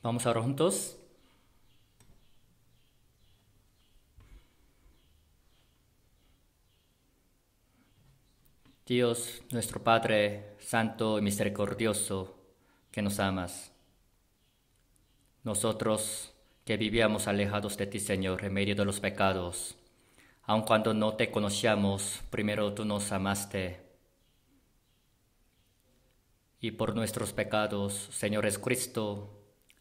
Vamos ahora juntos. Dios, nuestro Padre, Santo y Misericordioso, que nos amas. Nosotros que vivíamos alejados de ti, Señor, en medio de los pecados, aun cuando no te conocíamos, primero tú nos amaste. Y por nuestros pecados, Señor Jesucristo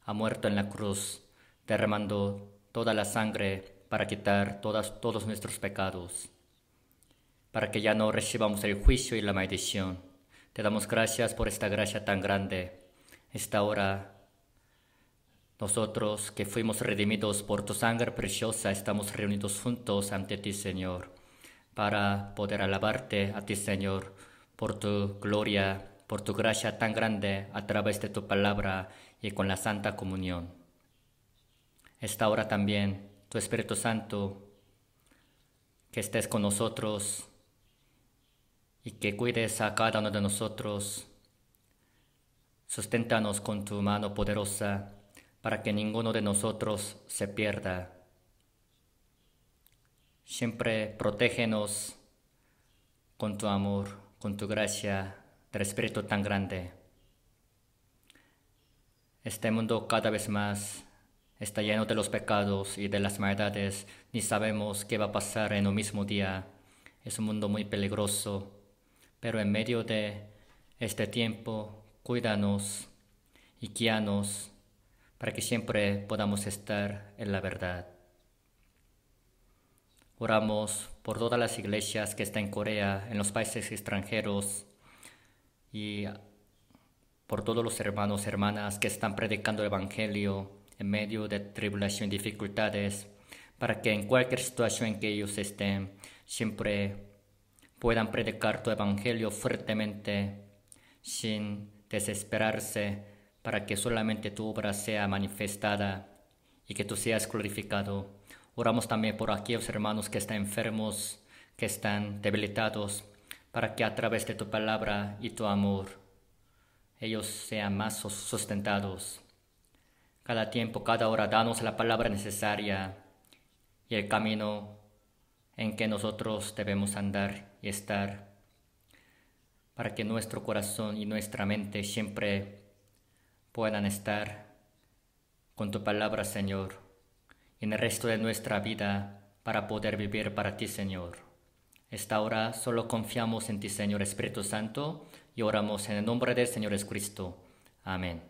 ha muerto en la cruz, derramando toda la sangre para quitar todos nuestros pecados, para que ya no recibamos el juicio y la maldición. Te damos gracias por esta gracia tan grande. Esta hora, nosotros que fuimos redimidos por tu sangre preciosa, estamos reunidos juntos ante ti, Señor, para poder alabarte a ti, Señor, por tu gloria, por tu gracia tan grande a través de tu palabra y con la Santa Comunión. Esta hora también, tu Espíritu Santo, que estés con nosotros y que cuides a cada uno de nosotros. Susténtanos con tu mano poderosa para que ninguno de nosotros se pierda. Siempre protégenos con tu amor, con tu gracia del Espíritu tan grande. Este mundo cada vez más está lleno de los pecados y de las maldades. Ni sabemos qué va a pasar en un mismo día. Es un mundo muy peligroso. Pero en medio de este tiempo, cuídanos y guíanos para que siempre podamos estar en la verdad. Oramos por todas las iglesias que están en Corea, en los países extranjeros, y por todos los hermanos y hermanas que están predicando el Evangelio en medio de tribulación y dificultades, para que en cualquier situación en que ellos estén, siempre puedan predicar tu Evangelio fuertemente, sin desesperarse, para que solamente tu obra sea manifestada y que tú seas glorificado. Oramos también por aquellos hermanos que están enfermos, que están debilitados, para que a través de tu palabra y tu amor, ellos sean más sustentados. Cada tiempo, cada hora, danos la palabra necesaria y el camino en que nosotros debemos andar y estar, para que nuestro corazón y nuestra mente siempre puedan estar con tu palabra, Señor, y en el resto de nuestra vida para poder vivir para ti, Señor. Esta hora solo confiamos en ti, Señor Espíritu Santo, y oramos en el nombre del Señor Jesucristo. Amén.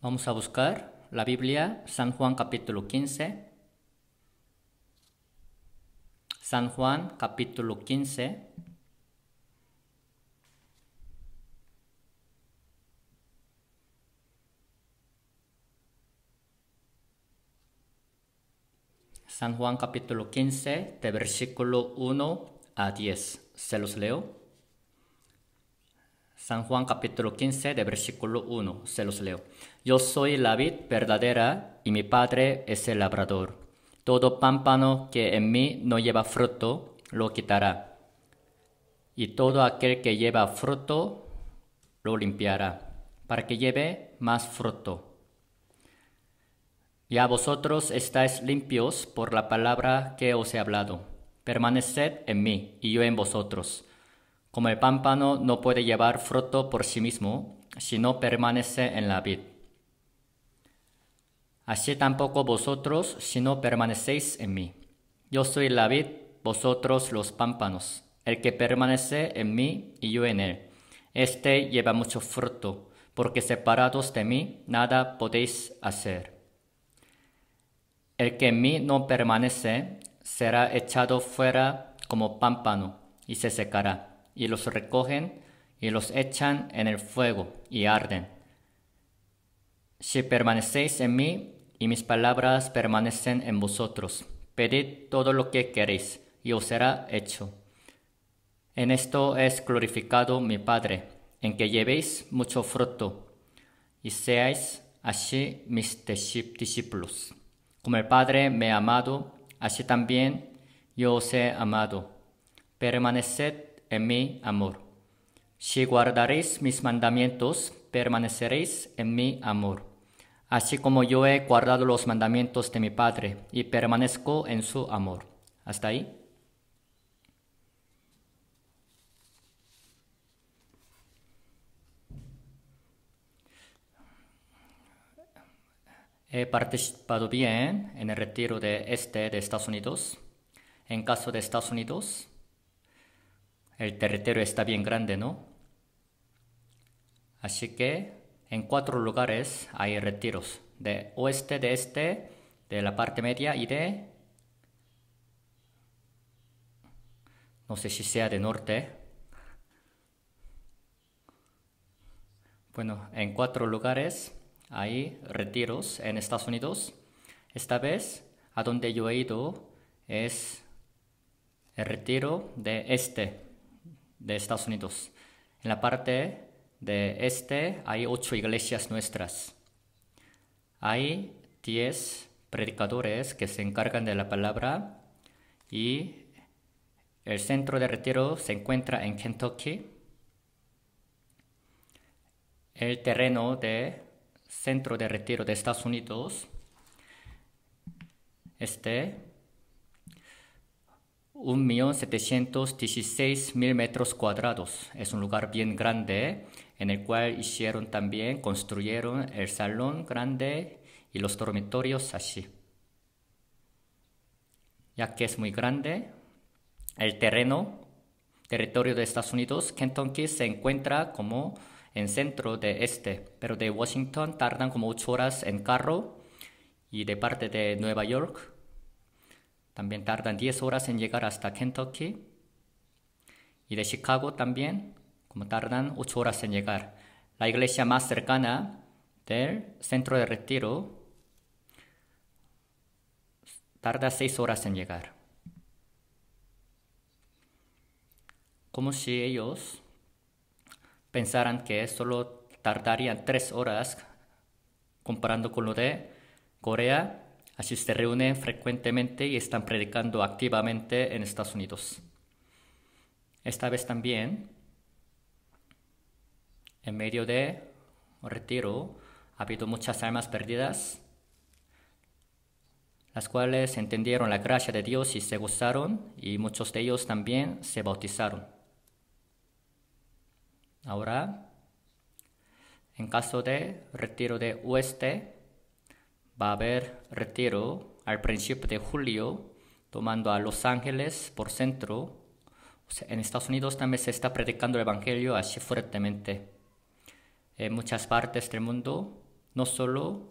Vamos a buscar la Biblia, San Juan capítulo 15. San Juan capítulo 15. San Juan capítulo 15, de versículo 1 a 10. Se los leo. San Juan capítulo 15, de versículo 1. Se los leo. Yo soy la vid verdadera y mi Padre es el labrador. Todo pámpano que en mí no lleva fruto, lo quitará. Y todo aquel que lleva fruto, lo limpiará, para que lleve más fruto. Ya vosotros estáis limpios por la palabra que os he hablado. Permaneced en mí y yo en vosotros. Como el pámpano no puede llevar fruto por sí mismo, si no permanece en la vid. Así tampoco vosotros, si no permanecéis en mí. Yo soy la vid, vosotros los pámpanos. El que permanece en mí y yo en él, este lleva mucho fruto, porque separados de mí nada podéis hacer. El que en mí no permanece será echado fuera como pámpano y se secará, y los recogen y los echan en el fuego y arden. Si permanecéis en mí y mis palabras permanecen en vosotros, pedid todo lo que queréis y os será hecho. En esto es glorificado mi Padre, en que llevéis mucho fruto y seáis así mis discípulos. Como el Padre me ha amado, así también yo os he amado. Permaneced en mi amor. Si guardaréis mis mandamientos, permaneceréis en mi amor. Así como yo he guardado los mandamientos de mi Padre y permanezco en su amor. ¿Hasta ahí? He participado bien en el retiro de Estados Unidos. En caso de Estados Unidos, el territorio está bien grande, ¿no? Así que en 4 lugares hay retiros. De oeste, de este, de la parte media y de... no sé si sea de norte. Bueno, en 4 lugares hay retiros en Estados Unidos. Esta vez, a donde yo he ido, es el retiro de Estados Unidos. En la parte de este hay 8 iglesias nuestras. Hay 10 predicadores que se encargan de la palabra y el centro de retiro se encuentra en Kentucky. El terreno de centro de retiro de Estados Unidos, 1.716.000 metros cuadrados. Es un lugar bien grande en el cual construyeron el salón grande y los dormitorios así. Ya que es muy grande, el territorio de Estados Unidos, Kentucky se encuentra como en centro de pero de Washington tardan como 8 horas en carro y de parte de Nueva York también tardan 10 horas en llegar hasta Kentucky y de Chicago también como tardan 8 horas en llegar. La iglesia más cercana del centro de retiro tarda 6 horas en llegar. Como si ellos pensaran que solo tardarían 3 horas comparando con lo de Corea. Así se reúnen frecuentemente y están predicando activamente en Estados Unidos. Esta vez también, en medio de retiro, ha habido muchas almas perdidas, las cuales entendieron la gracia de Dios y se gozaron, y muchos de ellos también se bautizaron. Ahora, en caso de retiro de oeste, va a haber retiro al principio de julio, tomando a Los Ángeles por centro. En Estados Unidos también se está predicando el Evangelio así fuertemente. En muchas partes del mundo no solo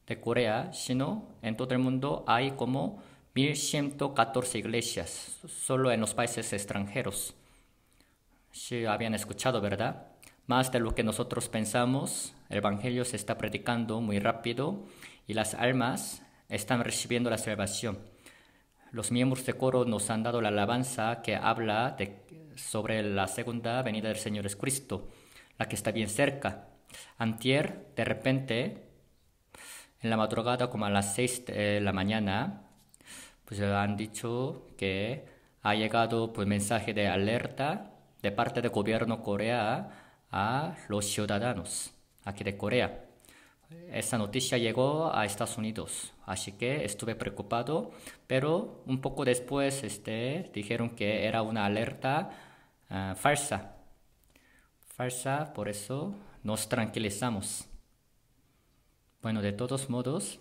de Corea, sino en todo el mundo hay como 1114 iglesias, solo en los países extranjeros. Sí, habían escuchado, ¿verdad? Más de lo que nosotros pensamos, el Evangelio se está predicando muy rápido y las almas están recibiendo la salvación. Los miembros de coro nos han dado la alabanza que habla sobre la segunda venida del Señor Jesucristo, la que está bien cerca. Antier, de repente, en la madrugada, como a las 6 de la mañana, pues han dicho que ha llegado pues mensaje de alerta de parte del gobierno de Corea a los ciudadanos aquí de Corea. Esa noticia llegó a Estados Unidos, así que estuve preocupado, pero un poco después dijeron que era una alerta falsa, por eso nos tranquilizamos. Bueno, de todos modos,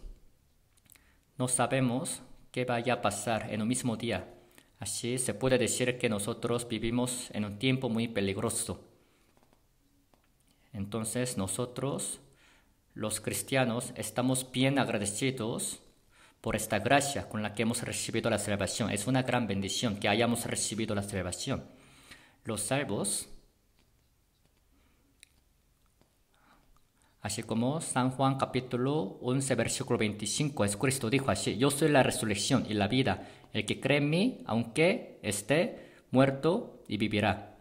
no sabemos qué vaya a pasar en un mismo día. Así se puede decir que nosotros vivimos en un tiempo muy peligroso. Entonces nosotros, los cristianos, estamos bien agradecidos por esta gracia con la que hemos recibido la salvación. Es una gran bendición que hayamos recibido la salvación. Los salvos, así como San Juan capítulo 11 versículo 25, Jesucristo dijo así: yo soy la resurrección y la vida. El que cree en mí, aunque esté muerto, y vivirá.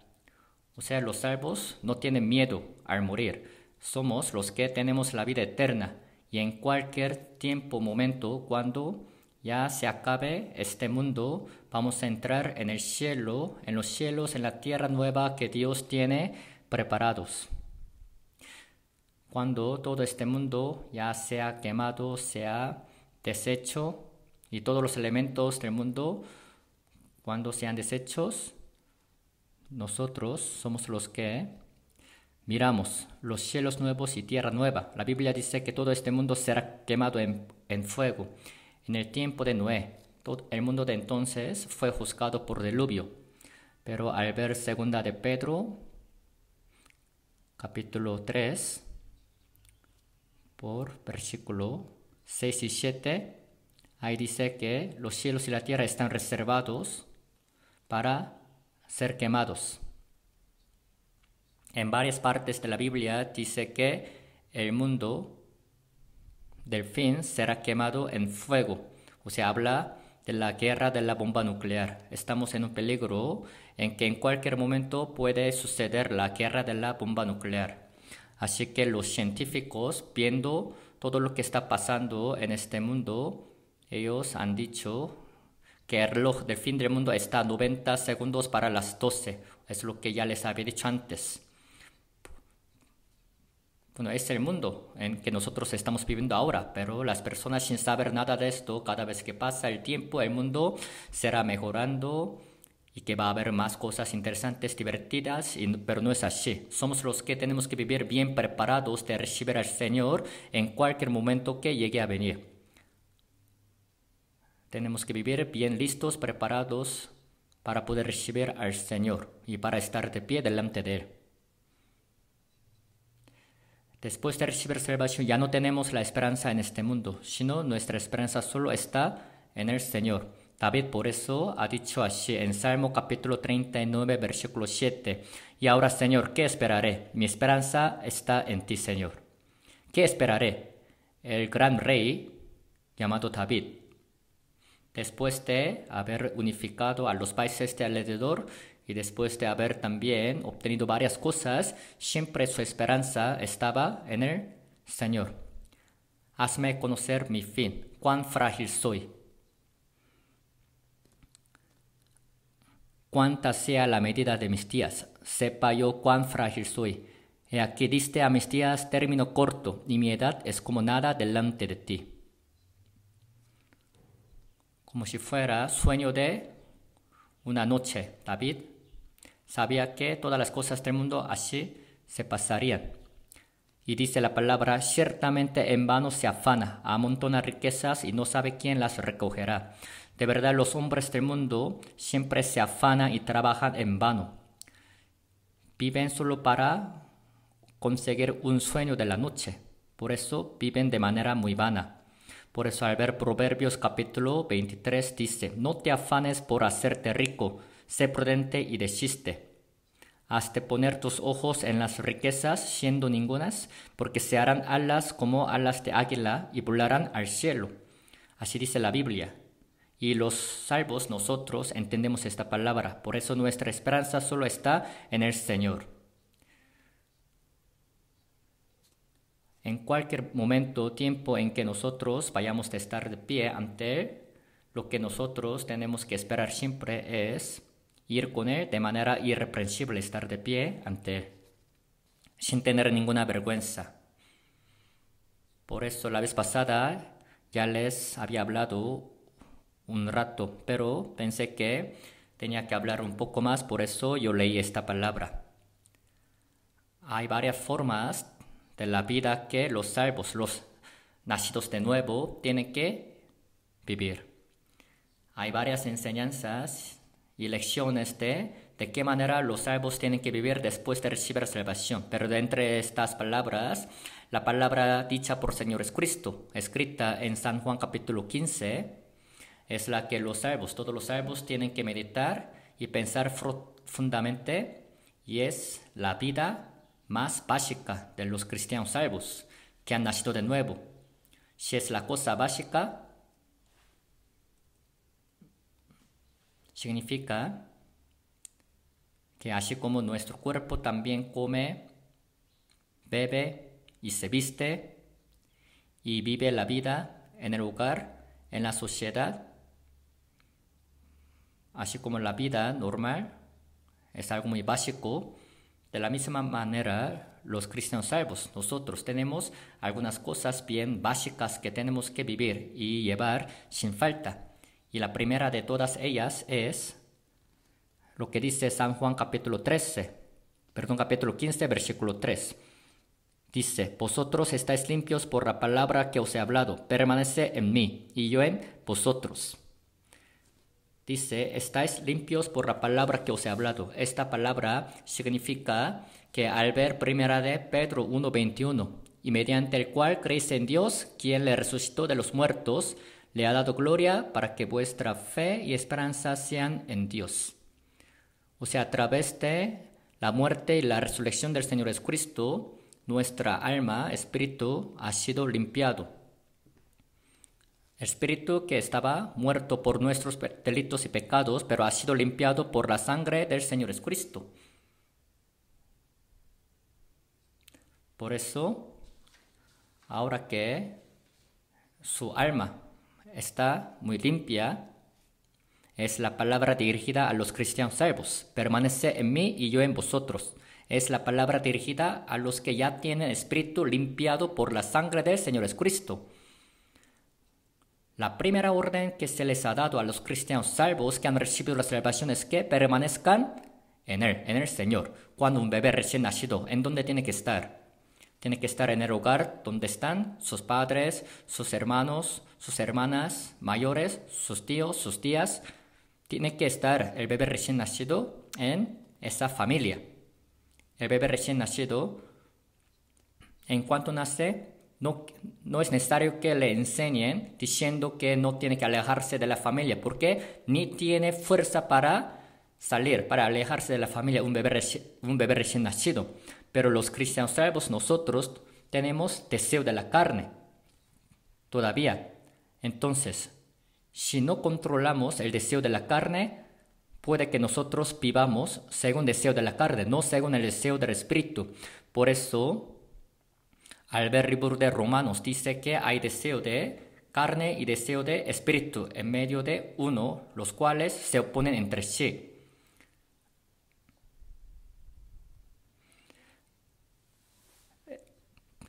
O sea, los salvos no tienen miedo al morir. Somos los que tenemos la vida eterna. Y en cualquier tiempo, momento, cuando ya se acabe este mundo, vamos a entrar en el cielo, en los cielos, en la tierra nueva que Dios tiene preparados. Cuando todo este mundo ya sea quemado, sea deshecho, y todos los elementos del mundo, cuando sean deshechos, nosotros somos los que miramos los cielos nuevos y tierra nueva. La Biblia dice que todo este mundo será quemado en fuego. En el tiempo de Noé, todo el mundo de entonces fue juzgado por diluvio. Pero al ver segunda de Pedro, capítulo 3, por versículo 6 y 7, ahí dice que los cielos y la tierra están reservados para ser quemados. En varias partes de la Biblia dice que el mundo del fin será quemado en fuego. O sea, habla de la guerra de la bomba nuclear. Estamos en un peligro en que en cualquier momento puede suceder la guerra de la bomba nuclear. Así que los científicos, viendo todo lo que está pasando en este mundo, ellos han dicho que el reloj del fin del mundo está a 90 segundos para las 12. Es lo que ya les había dicho antes. Bueno, es el mundo en que nosotros estamos viviendo ahora, pero las personas sin saber nada de esto, cada vez que pasa el tiempo, el mundo será mejorando y que va a haber más cosas interesantes, divertidas, pero no es así. Somos los que tenemos que vivir bien preparados de recibir al Señor en cualquier momento que llegue a venir. Tenemos que vivir bien listos, preparados para poder recibir al Señor y para estar de pie delante de Él. Después de recibir salvación ya no tenemos la esperanza en este mundo, sino nuestra esperanza solo está en el Señor. David por eso ha dicho así en Salmo capítulo 39 versículo 7: y ahora, Señor, ¿qué esperaré? Mi esperanza está en ti, Señor. ¿Qué esperaré? El gran rey llamado David, después de haber unificado a los países de alrededor y después de haber también obtenido varias cosas, siempre su esperanza estaba en el Señor. Hazme conocer mi fin, cuán frágil soy. Cuánta sea la medida de mis días, sepa yo cuán frágil soy. He aquí diste a mis días término corto, y mi edad es como nada delante de ti. Como si fuera sueño de una noche, David sabía que todas las cosas del mundo así se pasarían. Y dice la palabra: ciertamente en vano se afana, amontona riquezas y no sabe quién las recogerá. De verdad, los hombres del mundo siempre se afanan y trabajan en vano. Viven solo para conseguir un sueño de la noche. Por eso viven de manera muy vana. Por eso al ver Proverbios capítulo 23 dice, no te afanes por hacerte rico, sé prudente y desiste. Has de poner tus ojos en las riquezas, siendo ningunas, porque se harán alas como alas de águila y volarán al cielo. Así dice la Biblia. Y los salvos nosotros entendemos esta palabra. Por eso nuestra esperanza solo está en el Señor. En cualquier momento, tiempo en que nosotros vayamos a estar de pie ante Él, lo que nosotros tenemos que esperar siempre es ir con Él de manera irreprensible, estar de pie ante Él, sin tener ninguna vergüenza. Por eso la vez pasada ya les había hablado un rato, pero pensé que tenía que hablar un poco más, por eso yo leí esta palabra. Hay varias formas de la vida que los salvos, los nacidos de nuevo, tienen que vivir. Hay varias enseñanzas y lecciones de qué manera los salvos tienen que vivir después de recibir la salvación. Pero de entre estas palabras, la palabra dicha por Señor Jesucristo, escrita en San Juan capítulo 15, es la que los salvos, todos los salvos tienen que meditar y pensar profundamente, y es la vida más básica de los cristianos salvos que han nacido de nuevo. Si es la cosa básica, significa que así como nuestro cuerpo también come, bebe y se viste y vive la vida en el hogar, en la sociedad, así como la vida normal es algo muy básico, de la misma manera los cristianos salvos, nosotros tenemos algunas cosas bien básicas que tenemos que vivir y llevar sin falta. Y la primera de todas ellas es lo que dice San Juan capítulo 15, versículo 3. Dice, vosotros estáis limpios por la palabra que os he hablado, permanece en mí y yo en vosotros. Dice, estáis limpios por la palabra que os he hablado. Esta palabra significa que al ver primera de Pedro 1:21, y mediante el cual creéis en Dios, quien le resucitó de los muertos, le ha dado gloria para que vuestra fe y esperanza sean en Dios. O sea, a través de la muerte y la resurrección del Señor Jesucristo, nuestra alma, espíritu, ha sido limpiado. El espíritu que estaba muerto por nuestros delitos y pecados, pero ha sido limpiado por la sangre del Señor Jesucristo. Por eso, ahora que su alma está muy limpia, es la palabra dirigida a los cristianos salvos. Permanece en mí y yo en vosotros. Es la palabra dirigida a los que ya tienen espíritu limpiado por la sangre del Señor Jesucristo. La primera orden que se les ha dado a los cristianos salvos que han recibido la salvación es que permanezcan en Él, en el Señor. Cuando un bebé recién nacido, ¿en dónde tiene que estar? Tiene que estar en el hogar donde están sus padres, sus hermanos, sus hermanas mayores, sus tíos, sus tías. Tiene que estar el bebé recién nacido en esa familia. El bebé recién nacido, en cuanto nace, no es necesario que le enseñen diciendo que no tiene que alejarse de la familia, porque ni tiene fuerza para salir, para alejarse de la familia un bebé recién nacido. Pero los cristianos salvos, nosotros tenemos deseo de la carne todavía. Entonces, si no controlamos el deseo de la carne, puede que nosotros vivamos según el deseo de la carne, no según el deseo del espíritu. Por eso, al ver el libro de Romanos, dice que hay deseo de carne y deseo de espíritu en medio de uno, los cuales se oponen entre sí.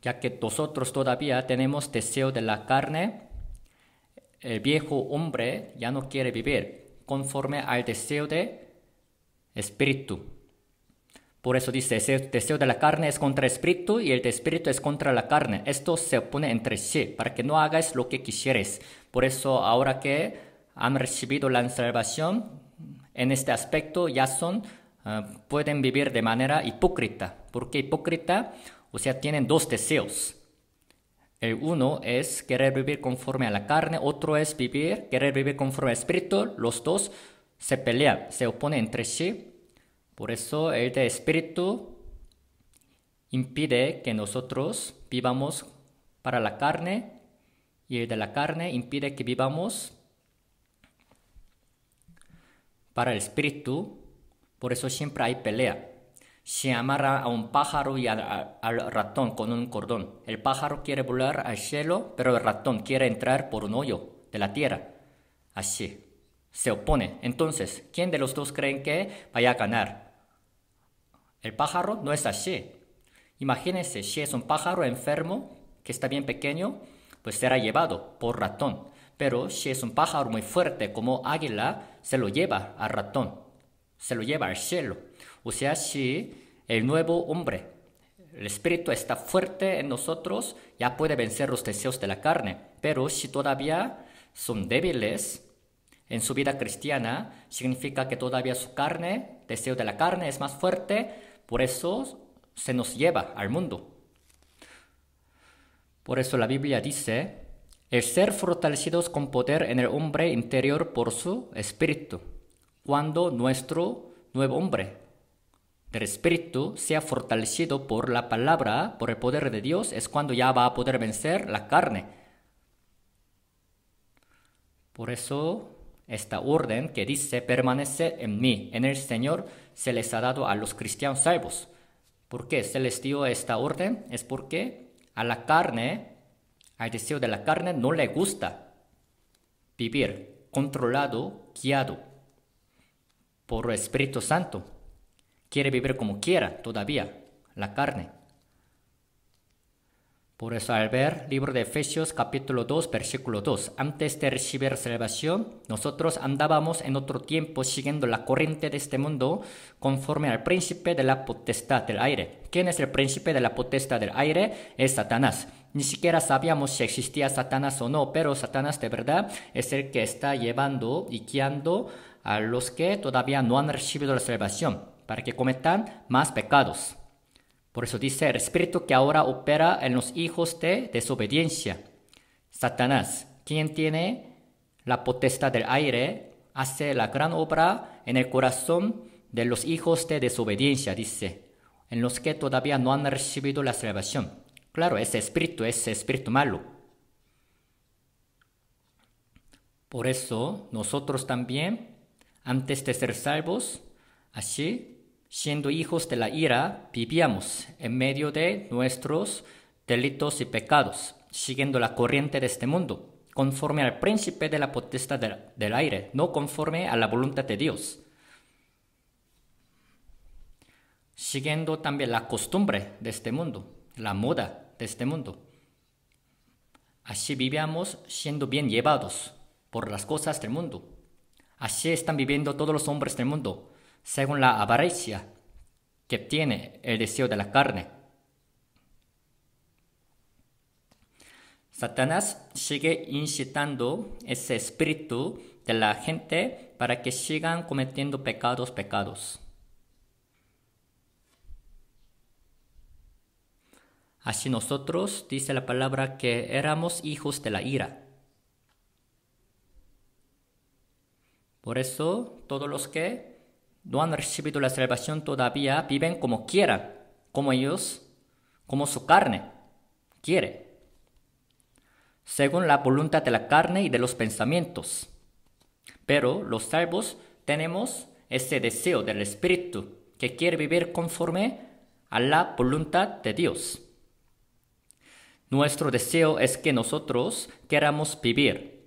Ya que nosotros todavía tenemos deseo de la carne, el viejo hombre ya no quiere vivir conforme al deseo de espíritu. Por eso dice, el deseo de la carne es contra el espíritu y el de espíritu es contra la carne. Esto se opone entre sí, para que no hagáis lo que quisierais. Por eso ahora que han recibido la salvación, en este aspecto ya pueden vivir de manera hipócrita. ¿Por qué hipócrita? O sea, tienen dos deseos. El uno es querer vivir conforme a la carne, otro es querer vivir conforme al espíritu. Los dos se pelean, se oponen entre sí. Por eso el de espíritu impide que nosotros vivamos para la carne y el de la carne impide que vivamos para el espíritu. Por eso siempre hay pelea. Se amarra a un pájaro y al ratón con un cordón. El pájaro quiere volar al cielo, pero el ratón quiere entrar por un hoyo de la tierra. Así. Se opone. Entonces, ¿quién de los dos creen que vaya a ganar? El pájaro no es así. Imagínense, si es un pájaro enfermo, que está bien pequeño, pues será llevado por ratón. Pero si es un pájaro muy fuerte como águila, se lo lleva al ratón. Se lo lleva al cielo. O sea, si el nuevo hombre, el espíritu está fuerte en nosotros, ya puede vencer los deseos de la carne. Pero si todavía son débiles en su vida cristiana, significa que todavía su carne, deseo de la carne es más fuerte, por eso se nos lleva al mundo. Por eso la Biblia dice, el ser fortalecidos con poder en el hombre interior por su espíritu. Cuando nuestro nuevo hombre del espíritu sea fortalecido por la palabra, por el poder de Dios, es cuando ya va a poder vencer la carne. Por eso esta orden que dice, permanece en mí, en el Señor, se les ha dado a los cristianos salvos. ¿Por qué se les dio esta orden? Es porque a la carne, al deseo de la carne, no le gusta vivir controlado, guiado por el Espíritu Santo. Quiere vivir como quiera todavía, la carne. Por eso al ver libro de Efesios capítulo 2, versículo 2, antes de recibir salvación, nosotros andábamos en otro tiempo siguiendo la corriente de este mundo conforme al príncipe de la potestad del aire. ¿Quién es el príncipe de la potestad del aire? Es Satanás. Ni siquiera sabíamos si existía Satanás o no, pero Satanás de verdad es el que está llevando y guiando a los que todavía no han recibido la salvación, para que cometan más pecados. Por eso dice el espíritu que ahora opera en los hijos de desobediencia. Satanás, quien tiene la potestad del aire, hace la gran obra en el corazón de los hijos de desobediencia, dice, en los que todavía no han recibido la salvación. Claro, ese espíritu malo. Por eso nosotros también, antes de ser salvos, así, siendo hijos de la ira, vivíamos en medio de nuestros delitos y pecados, siguiendo la corriente de este mundo, conforme al príncipe de la potestad del aire, no conforme a la voluntad de Dios. Siguiendo también la costumbre de este mundo, la moda de este mundo. Así vivíamos siendo bien llevados por las cosas del mundo. Así están viviendo todos los hombres del mundo, según la avaricia que tiene el deseo de la carne. Satanás sigue incitando ese espíritu de la gente para que sigan cometiendo pecados. Así nosotros, dice la palabra, que éramos hijos de la ira. Por eso, todos los que no han recibido la salvación todavía viven como quieran, como ellos, como su carne quiere, según la voluntad de la carne y de los pensamientos. Pero los salvos tenemos ese deseo del Espíritu que quiere vivir conforme a la voluntad de Dios. Nuestro deseo es que nosotros queramos vivir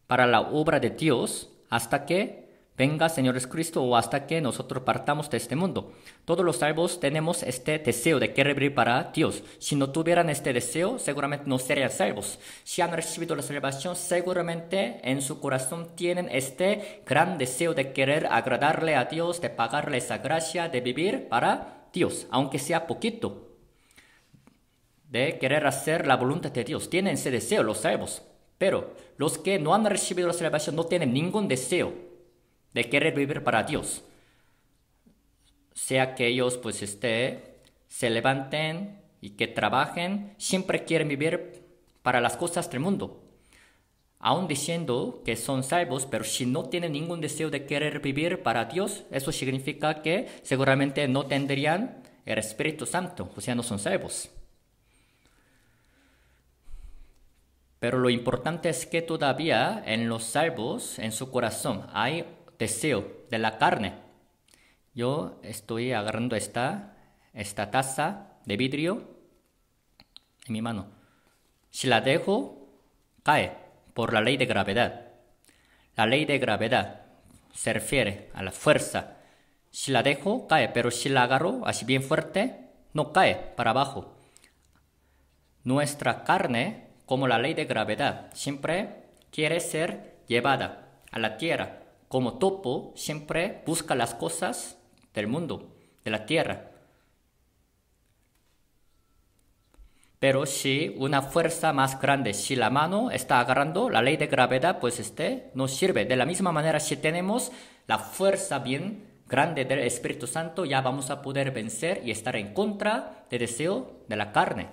para la obra de Dios hasta que venga Señor Jesucristo o hasta que nosotros partamos de este mundo. Todos los salvos tenemos este deseo de querer vivir para Dios. Si no tuvieran este deseo, seguramente no serían salvos. Si han recibido la salvación, seguramente en su corazón tienen este gran deseo de querer agradarle a Dios, de pagarle esa gracia, de vivir para Dios, aunque sea poquito, de querer hacer la voluntad de Dios. Tienen ese deseo los salvos, pero los que no han recibido la salvación no tienen ningún deseo de querer vivir para Dios. Sea que ellos se levanten y que trabajen, siempre quieren vivir para las cosas del mundo. Aún diciendo que son salvos, pero si no tienen ningún deseo de querer vivir para Dios, eso significa que seguramente no tendrían el Espíritu Santo, o sea, no son salvos. Pero lo importante es que todavía en los salvos, en su corazón, hay deseo de la carne. Yo estoy agarrando esta taza de vidrio en mi mano. Si la dejo, cae por la ley de gravedad. La ley de gravedad se refiere a la fuerza. Si la dejo, cae, pero si la agarro así bien fuerte, no cae para abajo. Nuestra carne, como la ley de gravedad, siempre quiere ser llevada a la tierra. Como topo, siempre busca las cosas del mundo, de la tierra. Pero si una fuerza más grande, si la mano está agarrando la ley de gravedad, pues no sirve. De la misma manera, si tenemos la fuerza bien grande del Espíritu Santo, ya vamos a poder vencer y estar en contra del deseo de la carne.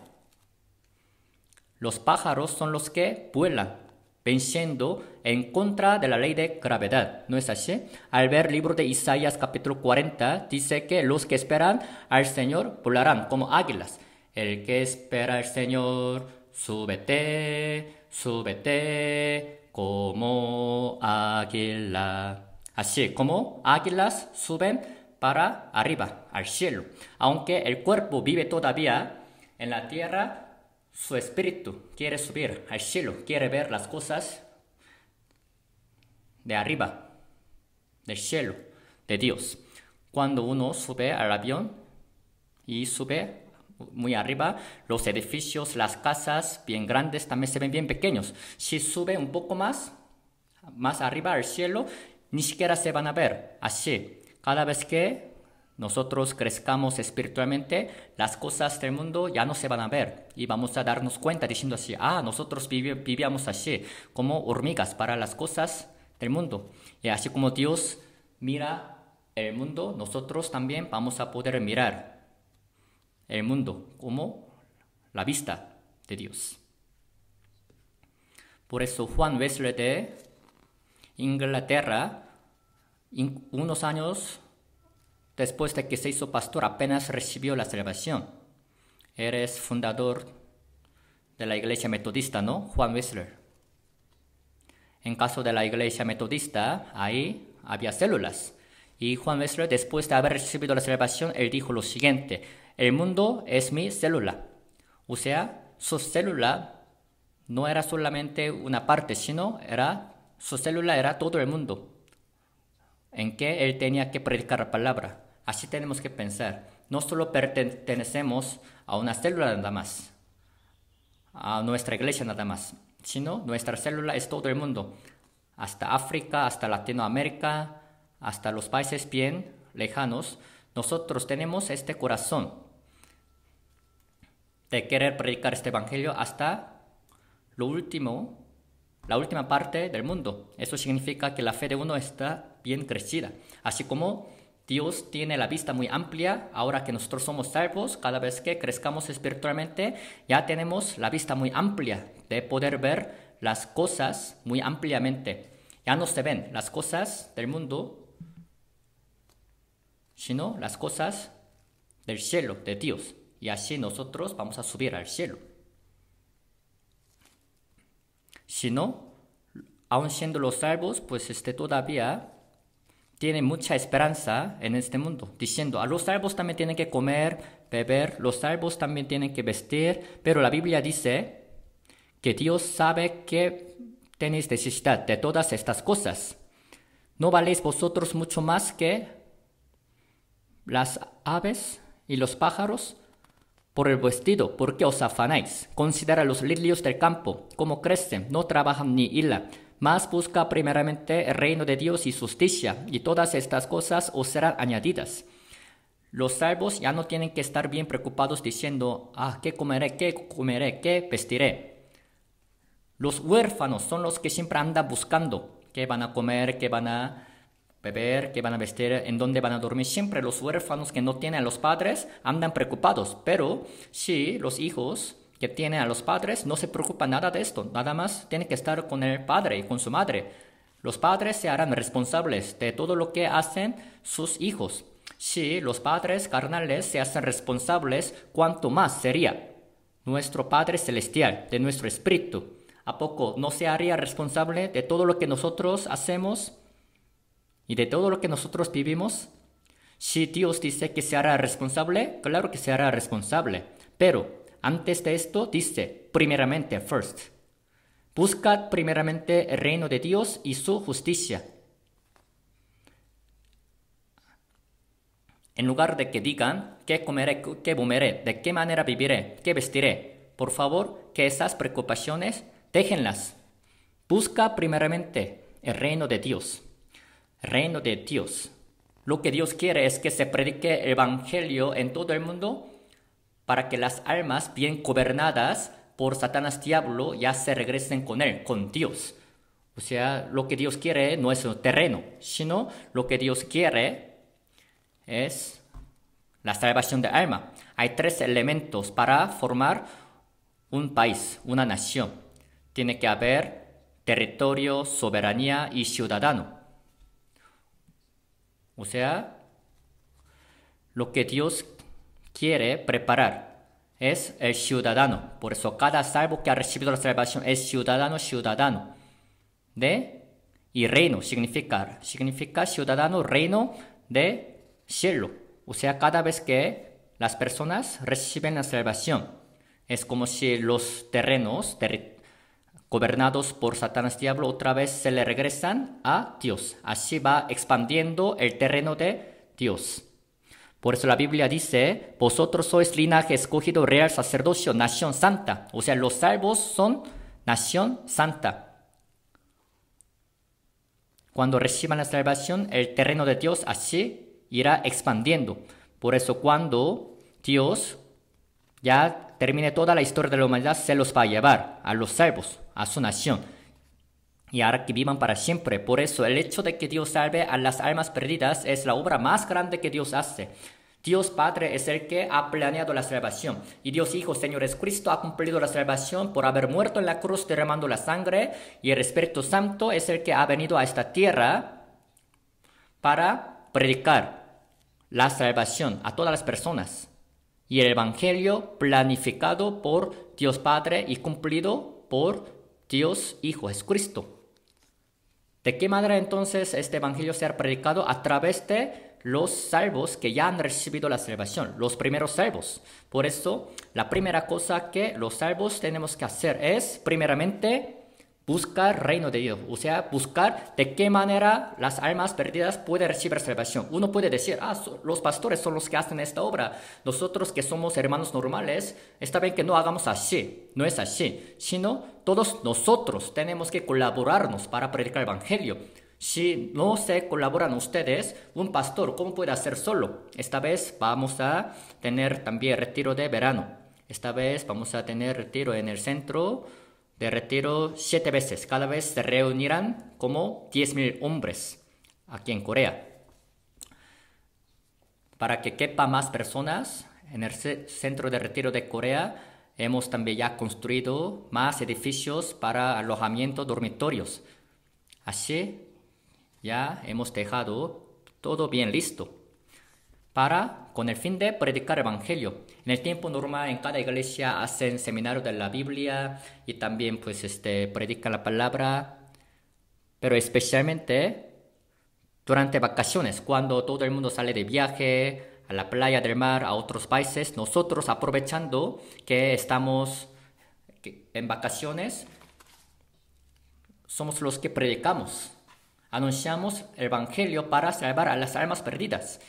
Los pájaros son los que vuelan, venciendo en contra de la ley de gravedad. ¿No es así? Al ver el libro de Isaías capítulo 40, dice que los que esperan al Señor volarán como águilas. El que espera al Señor, súbete, súbete como águila. Así como águilas suben para arriba, al cielo. Aunque el cuerpo vive todavía en la tierra, su espíritu quiere subir al cielo, quiere ver las cosas de arriba, del cielo, de Dios. Cuando uno sube al avión y sube muy arriba, los edificios, las casas bien grandes también se ven bien pequeños. Si sube un poco más arriba al cielo, ni siquiera se van a ver. Así, cada vez que nosotros crezcamos espiritualmente, las cosas del mundo ya no se van a ver. Y vamos a darnos cuenta diciendo así, nosotros vivíamos así, como hormigas para las cosas del mundo. Y así como Dios mira el mundo, nosotros también vamos a poder mirar el mundo como la vista de Dios. Por eso Juan Wesley de Inglaterra, unos años después de que se hizo pastor, apenas recibió la salvación. Eres fundador de la iglesia metodista, ¿no? Juan Wesley. En caso de la iglesia metodista, ahí había células. Y Juan Wesley, después de haber recibido la salvación, él dijo lo siguiente: el mundo es mi célula. O sea, su célula no era solamente una parte, sino su célula era todo el mundo, en que él tenía que predicar la palabra. Así tenemos que pensar. No solo pertenecemos a una célula nada más, a nuestra iglesia nada más, sino nuestra célula es todo el mundo, hasta África, hasta Latinoamérica, hasta los países bien lejanos. Nosotros tenemos este corazón de querer predicar este evangelio hasta la última parte del mundo. Eso significa que la fe de uno está bien crecida. Así como Dios tiene la vista muy amplia, ahora que nosotros somos salvos, cada vez que crezcamos espiritualmente, ya tenemos la vista muy amplia de poder ver las cosas muy ampliamente. Ya no se ven las cosas del mundo, sino las cosas del cielo, de Dios. Y así nosotros vamos a subir al cielo. Si no, aun siendo los salvos, pues todavía tienen mucha esperanza en este mundo, diciendo, a los salvos también tienen que comer, beber, los salvos también tienen que vestir, pero la Biblia dice que Dios sabe que tenéis necesidad de todas estas cosas. ¿No valéis vosotros mucho más que las aves y los pájaros? Por el vestido, ¿por qué os afanáis? Considera los lirios del campo, cómo crecen, no trabajan ni hilan. Mas busca primeramente el reino de Dios y justicia, y todas estas cosas os serán añadidas. Los salvos ya no tienen que estar bien preocupados diciendo, ¿qué comeré, qué vestiré? Los huérfanos son los que siempre andan buscando qué van a comer, qué van a beber, qué van a vestir, en dónde van a dormir. Siempre los huérfanos que no tienen a los padres andan preocupados. Pero si los hijos que tienen a los padres no se preocupa nada de esto, nada más tiene que estar con el padre y con su madre. Los padres se harán responsables de todo lo que hacen sus hijos. Si los padres carnales se hacen responsables, ¿cuánto más sería nuestro Padre Celestial, de nuestro espíritu? ¿A poco no se haría responsable de todo lo que nosotros hacemos y de todo lo que nosotros vivimos? Si Dios dice que se hará responsable, claro que se hará responsable. Pero antes de esto dice, primeramente, first. Buscad primeramente el reino de Dios y su justicia. En lugar de que digan, qué comeré, qué beberé, de qué manera viviré, qué vestiré, por favor, que esas preocupaciones déjenlas. Busca primeramente el reino de Dios. El reino de Dios. Lo que Dios quiere es que se predique el evangelio en todo el mundo para que las almas bien gobernadas por Satanás diablo ya se regresen con él, con Dios. O sea, lo que Dios quiere no es el terreno, sino lo que Dios quiere es la salvación de alma. Hay 3 elementos para formar un país, una nación. Tiene que haber territorio, soberanía y ciudadano. O sea, lo que Dios quiere preparar es el ciudadano. Por eso cada salvo que ha recibido la salvación es ciudadano de y reino significa ciudadano, reino de cielo. O sea, cada vez que las personas reciben la salvación, es como si los terrenos gobernados por Satanás diablo otra vez se le regresan a Dios. Así va expandiendo el terreno de Dios. Por eso la Biblia dice, vosotros sois linaje escogido, real sacerdocio, nación santa. O sea, los salvos son nación santa. Cuando reciban la salvación, el terreno de Dios así irá expandiendo. Por eso cuando Dios ya termine toda la historia de la humanidad, se los va a llevar a los salvos, a su nación, y hará que vivan para siempre. Por eso el hecho de que Dios salve a las almas perdidas es la obra más grande que Dios hace. Dios Padre es el que ha planeado la salvación, y Dios Hijo, Señor Jesucristo, ha cumplido la salvación por haber muerto en la cruz derramando la sangre, y el Espíritu Santo es el que ha venido a esta tierra para predicar la salvación a todas las personas. Y el Evangelio planificado por Dios Padre y cumplido por Dios Hijo Jesucristo. ¿De qué manera entonces este Evangelio será predicado? A través de los salvos que ya han recibido la salvación, los primeros salvos. Por eso, la primera cosa que los salvos tenemos que hacer es, primeramente, buscar reino de Dios. O sea, buscar de qué manera las almas perdidas pueden recibir salvación. Uno puede decir, los pastores son los que hacen esta obra. Nosotros que somos hermanos normales, está bien que no hagamos así. No es así. Sino, todos nosotros tenemos que colaborarnos para predicar el Evangelio. Si no se colaboran ustedes, un pastor, ¿cómo puede hacer solo? Esta vez vamos a tener también retiro de verano. Esta vez vamos a tener retiro en el centro de retiro 7 veces. Cada vez se reunirán como 10,000 hombres aquí en Corea. Para que quepa más personas, en el centro de retiro de Corea hemos también ya construido más edificios para alojamiento, dormitorios. Así ya hemos dejado todo bien listo con el fin de predicar el Evangelio. En el tiempo normal en cada iglesia hacen seminario de la Biblia y también predican la palabra, pero especialmente durante vacaciones, cuando todo el mundo sale de viaje a la playa del mar, a otros países, nosotros aprovechando que estamos en vacaciones, somos los que predicamos. Anunciamos el Evangelio para salvar a las almas perdidas.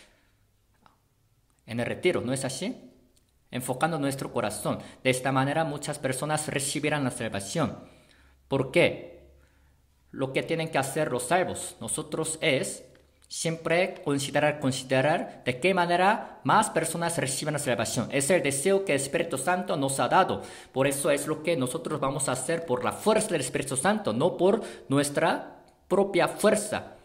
En el retiro, ¿no es así? Enfocando nuestro corazón. De esta manera muchas personas recibirán la salvación. ¿Por qué? Lo que tienen que hacer los salvos, nosotros es siempre considerar de qué manera más personas reciben la salvación. Es el deseo que el Espíritu Santo nos ha dado. Por eso es lo que nosotros vamos a hacer por la fuerza del Espíritu Santo, no por nuestra propia fuerza.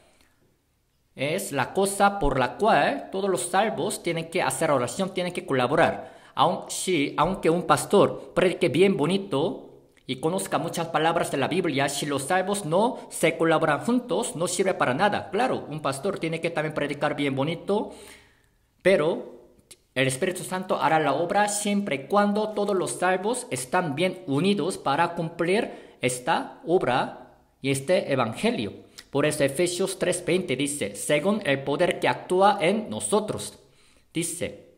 Es la cosa por la cual todos los salvos tienen que hacer oración, tienen que colaborar. Aunque un pastor predique bien bonito y conozca muchas palabras de la Biblia, si los salvos no se colaboran juntos, no sirve para nada. Claro, un pastor tiene que también predicar bien bonito, pero el Espíritu Santo hará la obra siempre y cuando todos los salvos están bien unidos para cumplir esta obra y este evangelio. Por eso Efesios 3:20 dice, según el poder que actúa en nosotros. Dice,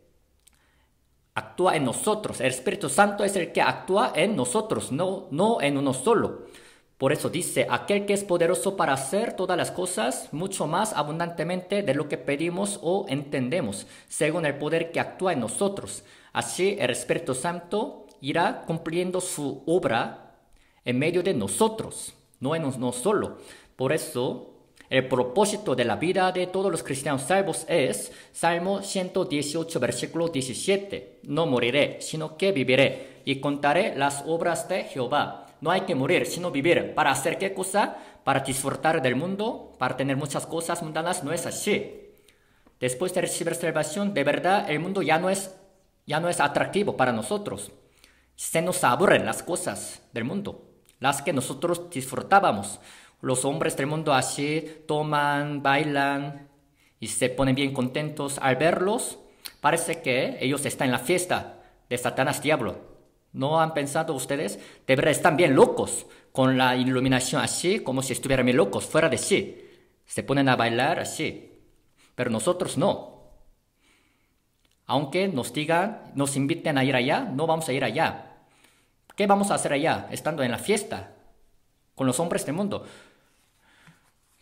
actúa en nosotros. El Espíritu Santo es el que actúa en nosotros, no en uno solo. Por eso dice, aquel que es poderoso para hacer todas las cosas mucho más abundantemente de lo que pedimos o entendemos, según el poder que actúa en nosotros. Así el Espíritu Santo irá cumpliendo su obra en medio de nosotros, no en uno solo. Por eso, el propósito de la vida de todos los cristianos salvos es Salmo 118, versículo 17. No moriré, sino que viviré y contaré las obras de Jehová. No hay que morir, sino vivir. ¿Para hacer qué cosa? Para disfrutar del mundo, para tener muchas cosas mundanas. No es así. Después de recibir salvación, de verdad, el mundo ya no es atractivo para nosotros. Se nos aburren las cosas del mundo, las que nosotros disfrutábamos. Los hombres del mundo así toman, bailan y se ponen bien contentos al verlos. Parece que ellos están en la fiesta de Satanás diablo. ¿No han pensado ustedes? De verdad están bien locos, con la iluminación así, como si estuvieran bien locos, fuera de sí. Se ponen a bailar así. Pero nosotros no. Aunque nos digan, nos inviten a ir allá, no vamos a ir allá. ¿Qué vamos a hacer allá, estando en la fiesta, con los hombres del mundo?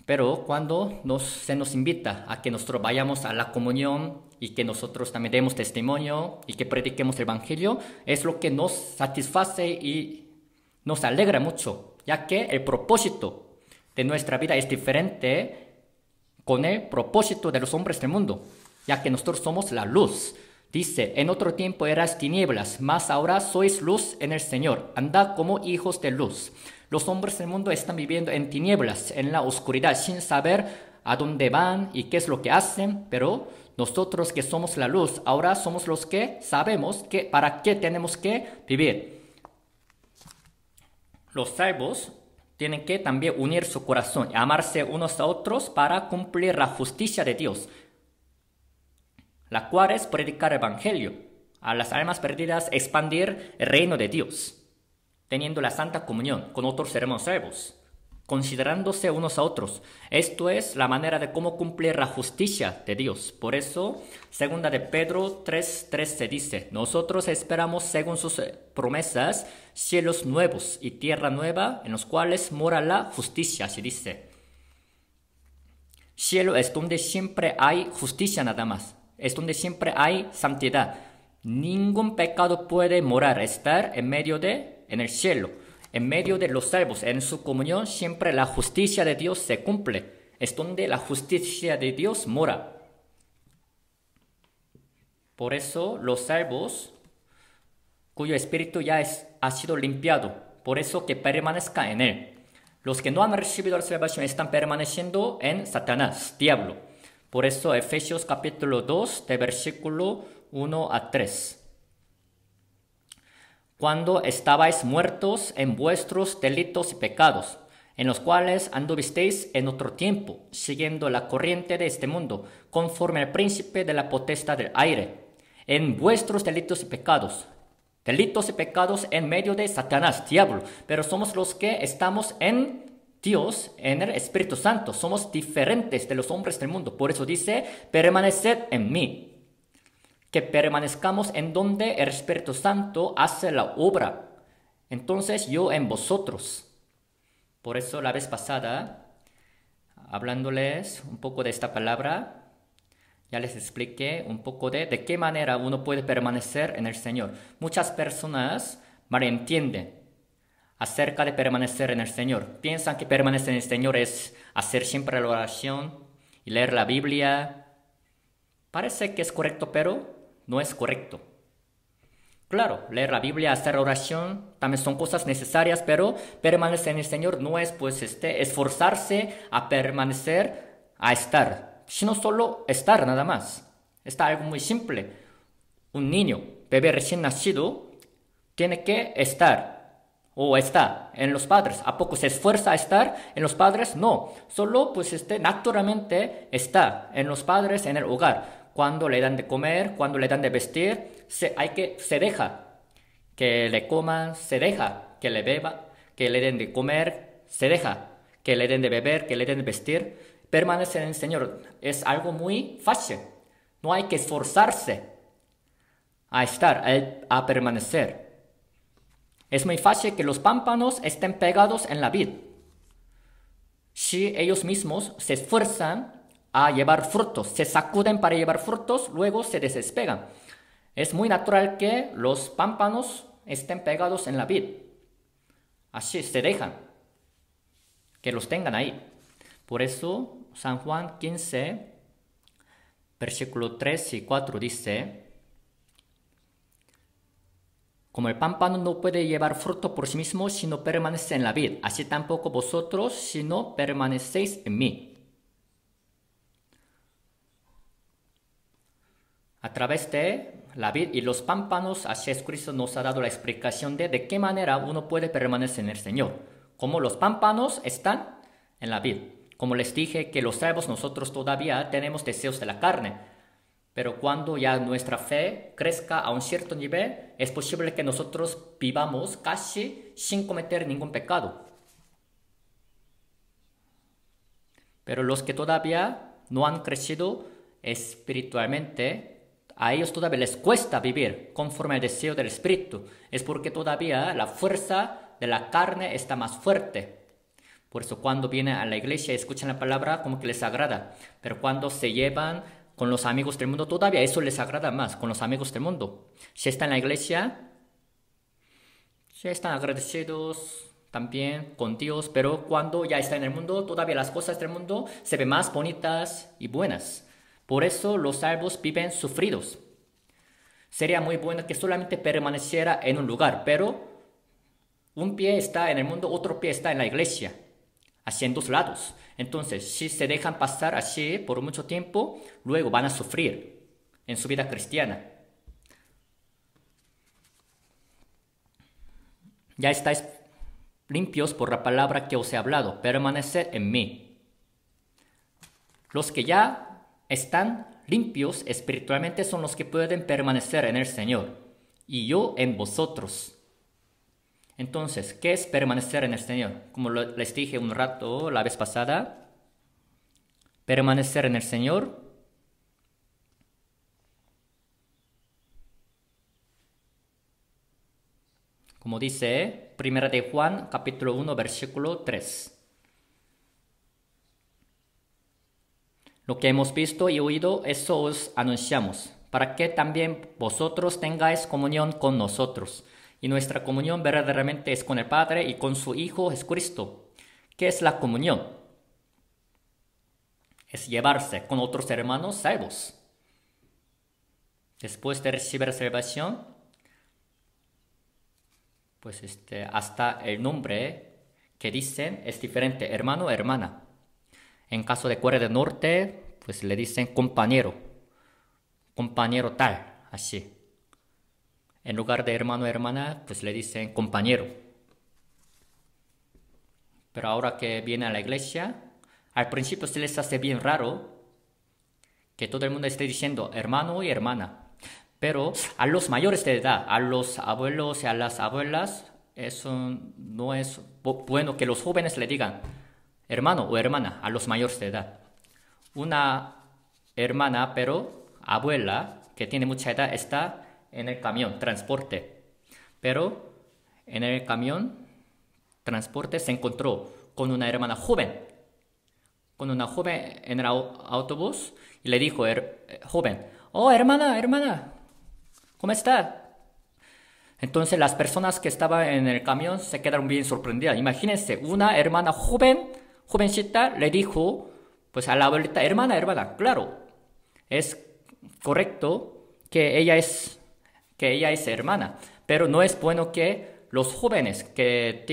Pero cuando se nos invita a que nosotros vayamos a la comunión y que nosotros también demos testimonio y que prediquemos el evangelio, es lo que nos satisface y nos alegra mucho, ya que el propósito de nuestra vida es diferente con el propósito de los hombres del mundo, ya que nosotros somos la luz. Dice, en otro tiempo eras tinieblas, mas ahora sois luz en el Señor. Andad como hijos de luz. Los hombres del mundo están viviendo en tinieblas, en la oscuridad, sin saber a dónde van y qué es lo que hacen, pero nosotros que somos la luz, ahora somos los que sabemos para qué tenemos que vivir. Los salvos tienen que también unir su corazón y amarse unos a otros para cumplir la justicia de Dios, la cual es predicar el evangelio a las almas perdidas, expandir el reino de Dios, teniendo la santa comunión con otros hermanos salvos, considerándose unos a otros. Esto es la manera de cómo cumplir la justicia de Dios. Por eso, 2 de Pedro 3:13 dice, nosotros esperamos según sus promesas cielos nuevos y tierra nueva en los cuales mora la justicia, así dice. Cielo es donde siempre hay justicia nada más, es donde siempre hay santidad. Ningún pecado puede morar, estar en el cielo, en medio de los salvos. En su comunión siempre la justicia de Dios se cumple. Es donde la justicia de Dios mora. Por eso los salvos, cuyo espíritu ya ha sido limpiado, por eso que permanezca en él. Los que no han recibido la salvación están permaneciendo en Satanás, diablo. Por eso Efesios capítulo 2, de versículo 1 a 3. Cuando estabais muertos en vuestros delitos y pecados, en los cuales anduvisteis en otro tiempo, siguiendo la corriente de este mundo, conforme al príncipe de la potestad del aire, en vuestros delitos y pecados en medio de Satanás, diablo, pero somos los que estamos en Dios, en el Espíritu Santo, somos diferentes de los hombres del mundo. Por eso dice, permaneced en mí. Que permanezcamos en donde el Espíritu Santo hace la obra. Entonces yo en vosotros. Por eso la vez pasada, hablándoles un poco de esta palabra, ya les expliqué un poco de qué manera uno puede permanecer en el Señor. Muchas personas malentienden acerca de permanecer en el Señor. Piensan que permanecer en el Señor es hacer siempre la oración y leer la Biblia. Parece que es correcto, pero no es correcto. Claro, leer la Biblia, hacer oración, también son cosas necesarias, pero permanecer en el Señor no es esforzarse a permanecer, a estar, sino solo estar nada más. Está algo muy simple. un niño, bebé recién nacido, tiene que estar o está en los padres. ¿A poco se esfuerza a estar en los padres? No, solo pues naturalmente está en los padres, en el hogar. Cuando le dan de comer, cuando le dan de vestir, se deja que le coman, se deja que le beba, que le den de comer, se deja que le den de beber, que le den de vestir. Permanecer en el Señor es algo muy fácil. No hay que esforzarse a estar, a permanecer. Es muy fácil que los pámpanos estén pegados en la vid. Si ellos mismos se esfuerzan a llevar frutos, se sacuden para llevar frutos, luego se despegan. Es muy natural que los pámpanos estén pegados en la vid. Así se dejan que los tengan ahí. Por eso San Juan 15, versículo 3 y 4 dice: como el pámpano no puede llevar fruto por sí mismo si no permanece en la vid, así tampoco vosotros si no permanecéis en mí. A través de la vid y los pámpanos, así Jesucristo nos ha dado la explicación de qué manera uno puede permanecer en el Señor. Como los pámpanos están en la vid. Como les dije que los salvos nosotros todavía tenemos deseos de la carne. Pero cuando ya nuestra fe crezca a un cierto nivel, es posible que nosotros vivamos casi sin cometer ningún pecado. Pero los que todavía no han crecido espiritualmente, a ellos todavía les cuesta vivir conforme al deseo del Espíritu. Es porque todavía la fuerza de la carne está más fuerte. Por eso cuando vienen a la iglesia y escuchan la palabra, como que les agrada. Pero cuando se llevan con los amigos del mundo, todavía eso les agrada más, con los amigos del mundo. Si están en la iglesia, si están agradecidos también con Dios, pero cuando ya están en el mundo, todavía las cosas del mundo se ven más bonitas y buenas. Por eso los salvos viven sufridos. Sería muy bueno que solamente permaneciera en un lugar, pero un pie está en el mundo, otro pie está en la iglesia, así en dos lados. Entonces, si se dejan pasar así por mucho tiempo, luego van a sufrir en su vida cristiana. Ya estáis limpios por la palabra que os he hablado, permaneced en mí. Los que ya están limpios espiritualmente son los que pueden permanecer en el Señor, y yo en vosotros. Entonces, ¿qué es permanecer en el Señor? Como les dije un rato la vez pasada, permanecer en el Señor como dice 1 de Juan capítulo 1 versículo 3. Lo que hemos visto y oído, eso os anunciamos, para que también vosotros tengáis comunión con nosotros. Y nuestra comunión verdaderamente es con el Padre y con su Hijo Jesucristo. ¿Qué es la comunión? Es llevarse con otros hermanos salvos. Después de recibir salvación, pues hasta el nombre que dicen es diferente, hermano o hermana. En caso de Corea del Norte, pues le dicen compañero, compañero tal, así. En lugar de hermano o hermana, pues le dicen compañero. Pero ahora que viene a la iglesia, al principio se les hace bien raro que todo el mundo esté diciendo hermano y hermana. Pero a los mayores de edad, a los abuelos y a las abuelas, eso no es bueno que los jóvenes le digan hermano o hermana a los mayores de edad. Una hermana, pero abuela, que tiene mucha edad, está en el camión, transporte. Pero en el camión, transporte, se encontró con una hermana joven. Con una joven en el autobús y le dijo, joven, oh hermana, ¿cómo está? Entonces las personas que estaban en el camión se quedaron bien sorprendidas. Imagínense, una hermana jovencita, le dijo pues a la abuelita, hermana, claro, es correcto que ella es hermana, pero no es bueno que los jóvenes que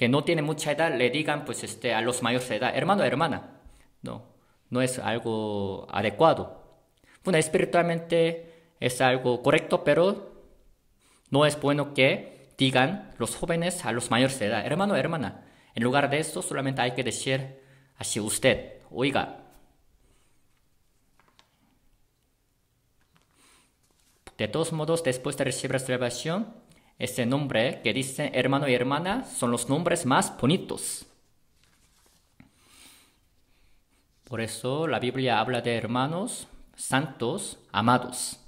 no tienen mucha edad le digan pues a los mayores de edad, hermano, hermana. No es algo adecuado. Bueno, espiritualmente es algo correcto, pero no es bueno que digan los jóvenes a los mayores de edad, hermano, hermana. En lugar de eso, solamente hay que decir así usted, oiga. De todos modos, después de recibir la salvación, ese nombre que dice hermano y hermana son los nombres más bonitos. Por eso la Biblia habla de hermanos santos, amados.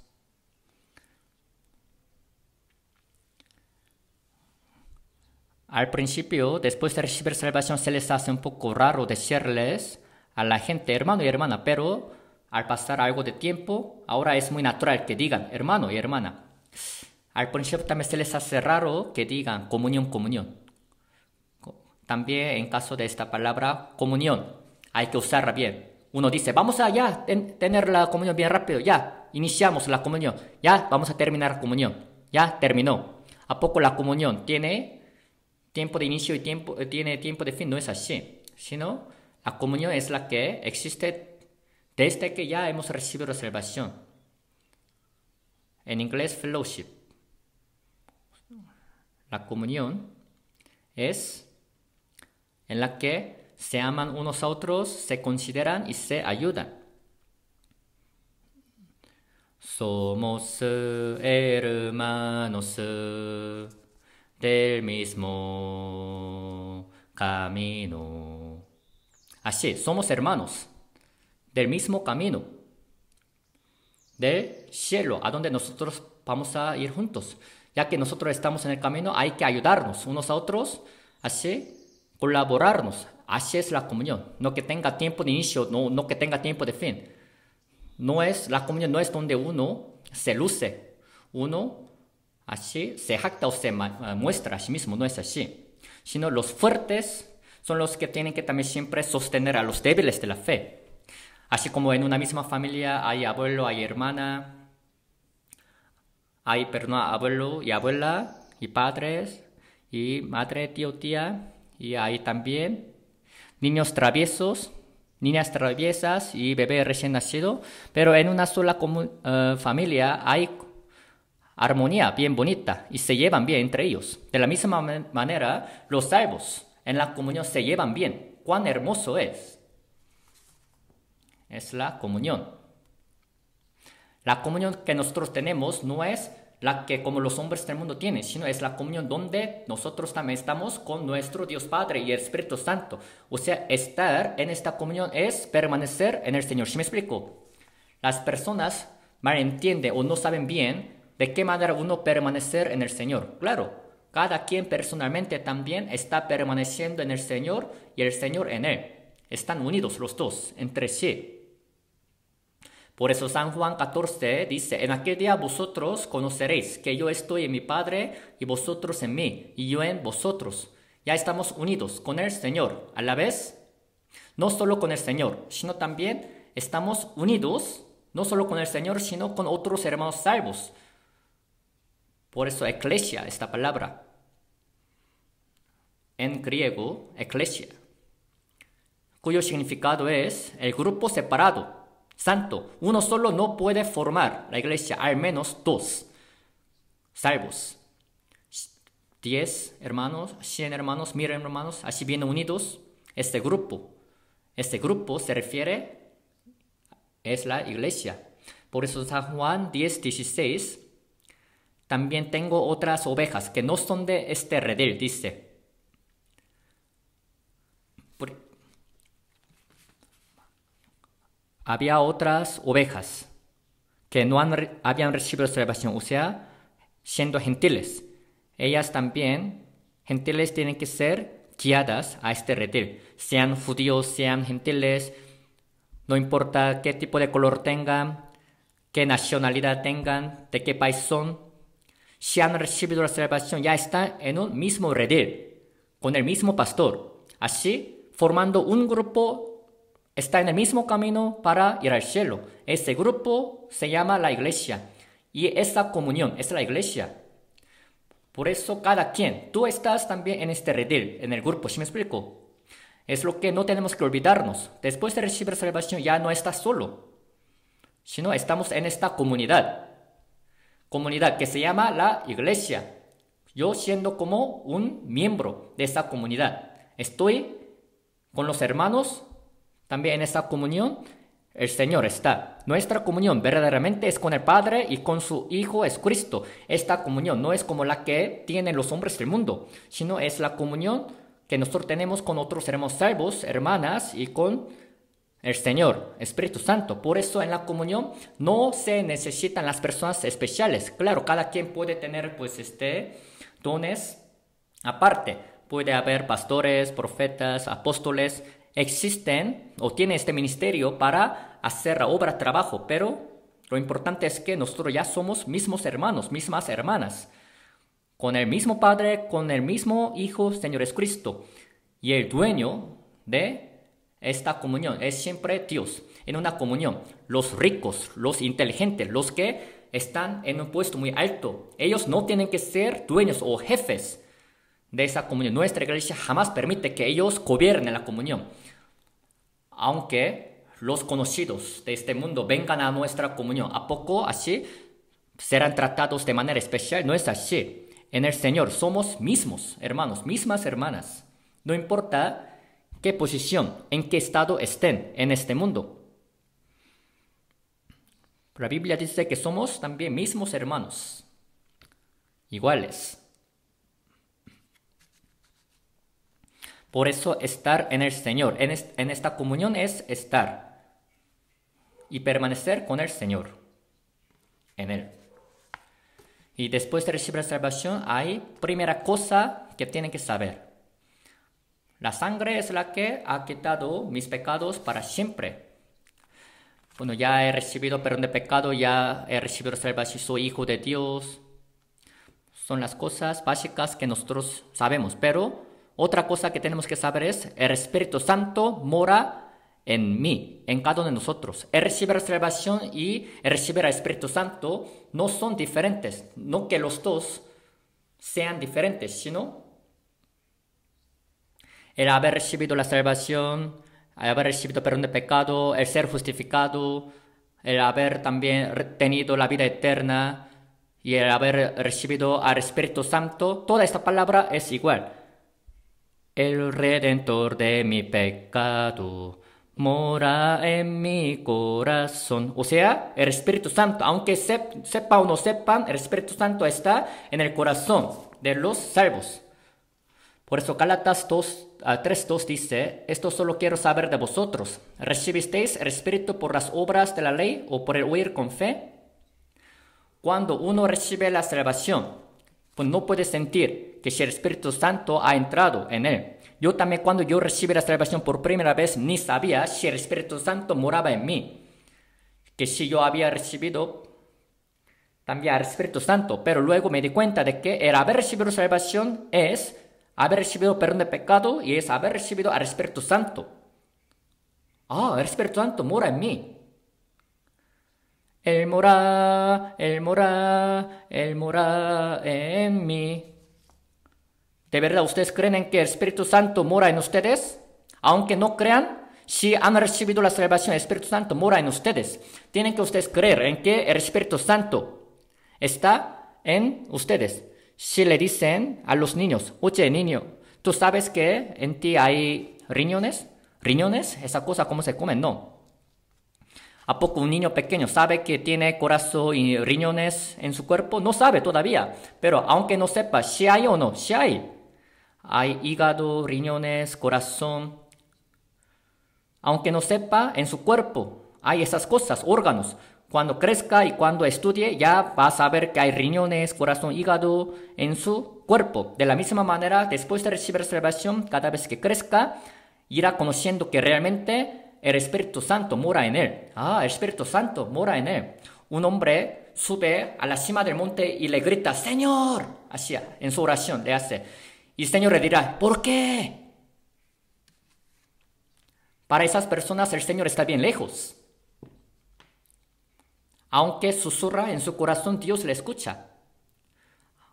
Al principio, después de recibir salvación, se les hace un poco raro decirles a la gente hermano y hermana, pero al pasar algo de tiempo, ahora es muy natural que digan hermano y hermana. Al principio también se les hace raro que digan comunión, comunión. También en caso de esta palabra comunión, hay que usarla bien. Uno dice, vamos a ya tener la comunión bien rápido, ya iniciamos la comunión, ya vamos a terminar la comunión, ya terminó. ¿A poco la comunión tiene tiempo de inicio y tiene tiempo de fin? No es así, sino la comunión es la que existe desde que ya hemos recibido la salvación. En inglés, fellowship. La comunión es en la que se aman unos a otros, se consideran y se ayudan. Somos hermanos del mismo camino. Así, somos hermanos del mismo camino, del cielo, a donde nosotros vamos a ir juntos. Ya que nosotros estamos en el camino, hay que ayudarnos unos a otros, así colaborarnos. Así es la comunión. No que tenga tiempo de inicio, no que tenga tiempo de fin. La comunión no es donde uno se luce, uno así se jacta o se muestra a sí mismo, no es así. Sino los fuertes son los que tienen que también siempre sostener a los débiles de la fe. Así como en una misma familia hay abuelo, hay hermana, hay abuelo y abuela, y padres, y madre, tío, tía, y hay también niños traviesos, niñas traviesas y bebé recién nacido, pero en una sola familia hay armonía bien bonita y se llevan bien entre ellos. De la misma manera, los salvos en la comunión se llevan bien. ¡Cuán hermoso es! Es la comunión. La comunión que nosotros tenemos no es la que como los hombres del mundo tienen, sino es la comunión donde nosotros también estamos con nuestro Dios Padre y el Espíritu Santo. O sea, estar en esta comunión es permanecer en el Señor. ¿Sí me explico? Las personas malentienden o no saben bien de qué manera uno permanecer en el Señor. Claro, cada quien personalmente también está permaneciendo en el Señor y el Señor en él. Están unidos los dos entre sí. Por eso San Juan 14 dice, en aquel día vosotros conoceréis que yo estoy en mi Padre y vosotros en mí y yo en vosotros. Ya estamos unidos con el Señor. A la vez, no solo con el Señor, sino también estamos unidos, no solo con el Señor, sino con otros hermanos salvos. Por eso eclesia, esta palabra. En griego, eclesia, cuyo significado es el grupo separado. Santo, uno solo no puede formar la iglesia, al menos dos salvos. 10 hermanos, 100 hermanos, 1000 hermanos, así bien unidos, este grupo se refiere, es la iglesia. Por eso San Juan 10:16, también tengo otras ovejas que no son de este redil, dice. Había otras ovejas que no habían recibido salvación, o sea, siendo gentiles. Ellas también, gentiles, tienen que ser guiadas a este redil. Sean judíos, sean gentiles, no importa qué tipo de color tengan, qué nacionalidad tengan, de qué país son. Si han recibido la salvación, ya están en un mismo redil, con el mismo pastor. Así, formando un grupo, está en el mismo camino para ir al cielo. Ese grupo se llama la iglesia. Y esa comunión es la iglesia. Por eso cada quien, tú estás también en este redil, en el grupo, ¿sí me explico? Es lo que no tenemos que olvidarnos. Después de recibir salvación ya no estás solo, sino estamos en esta comunidad. comunidad que se llama la iglesia. Yo siendo como un miembro de esa comunidad, estoy con los hermanos también en esa comunión. El Señor está. Nuestra comunión verdaderamente es con el Padre y con su Hijo es Cristo. Esta comunión no es como la que tienen los hombres del mundo, sino es la comunión que nosotros tenemos con otros hermanos salvos, hermanas y con el Señor, Espíritu Santo. Por eso en la comunión no se necesitan las personas especiales. Claro, cada quien puede tener dones aparte. Puede haber pastores, profetas, apóstoles. Existen o tienen este ministerio para hacer la obra, trabajo, pero lo importante es que nosotros ya somos mismos hermanos, mismas hermanas, con el mismo Padre, con el mismo Hijo, Señor Jesucristo. Y el dueño de esta comunión es siempre Dios. En una comunión, los ricos, los inteligentes, los que están en un puesto muy alto, ellos no tienen que ser dueños o jefes de esa comunión. Nuestra iglesia jamás permite que ellos gobiernen la comunión. Aunque los conocidos de este mundo vengan a nuestra comunión, ¿a poco así serán tratados de manera especial? No es así. En el Señor somos mismos hermanos, mismas hermanas. No importa qué posición, en qué estado estén en este mundo. La Biblia dice que somos también mismos hermanos, iguales. Por eso estar en el Señor, en esta comunión es estar y permanecer con el Señor, en Él. Y después de recibir la salvación hay primera cosa que tienen que saber. La sangre es la que ha quitado mis pecados para siempre. Bueno, ya he recibido perdón de pecado, ya he recibido la salvación, soy hijo de Dios. Son las cosas básicas que nosotros sabemos, pero otra cosa que tenemos que saber es, el Espíritu Santo mora en mí, en cada uno de nosotros. El recibir la salvación y el recibir al Espíritu Santo no son diferentes. No que los dos sean diferentes, sino el haber recibido la salvación, el haber recibido perdón de pecado, el ser justificado, el haber también tenido la vida eterna y el haber recibido al Espíritu Santo. Toda esta palabra es igual. El Redentor de mi pecado mora en mi corazón. O sea, el Espíritu Santo, aunque sepa o no sepan, el Espíritu Santo está en el corazón de los salvos. Por eso Gálatas 3:2 dice, esto solo quiero saber de vosotros. ¿Recibisteis el Espíritu por las obras de la ley o por el oír con fe? Cuando uno recibe la salvación, pues no puede sentir que si el Espíritu Santo ha entrado en él. Yo también cuando yo recibí la salvación por primera vez ni sabía si el Espíritu Santo moraba en mí. Que si yo había recibido también al Espíritu Santo. Pero luego me di cuenta de que el haber recibido salvación es haber recibido perdón de pecado y es haber recibido al Espíritu Santo. El Espíritu Santo mora en mí. Él mora en mí. ¿De verdad ustedes creen que el Espíritu Santo mora en ustedes? Aunque no crean, si han recibido la salvación, el Espíritu Santo mora en ustedes. Tienen que ustedes creer en que el Espíritu Santo está en ustedes. Si le dicen a los niños, oye niño, ¿tú sabes que en ti hay riñones? ¿Riñones? ¿Esa cosa cómo se come? No. ¿A poco un niño pequeño sabe que tiene corazón y riñones en su cuerpo? No sabe todavía. Pero aunque no sepa si hay o no, si hay. Hay hígado, riñones, corazón. Aunque no sepa, en su cuerpo hay esas cosas, órganos. Cuando crezca y cuando estudie, ya va a saber que hay riñones, corazón, hígado en su cuerpo. De la misma manera, después de recibir salvación, cada vez que crezca, irá conociendo que realmente el Espíritu Santo mora en él. El Espíritu Santo mora en él. Un hombre sube a la cima del monte y le grita, Señor, así en su oración le hace. Y el Señor le dirá, ¿por qué? Para esas personas el Señor está bien lejos. Aunque susurra en su corazón, Dios le escucha.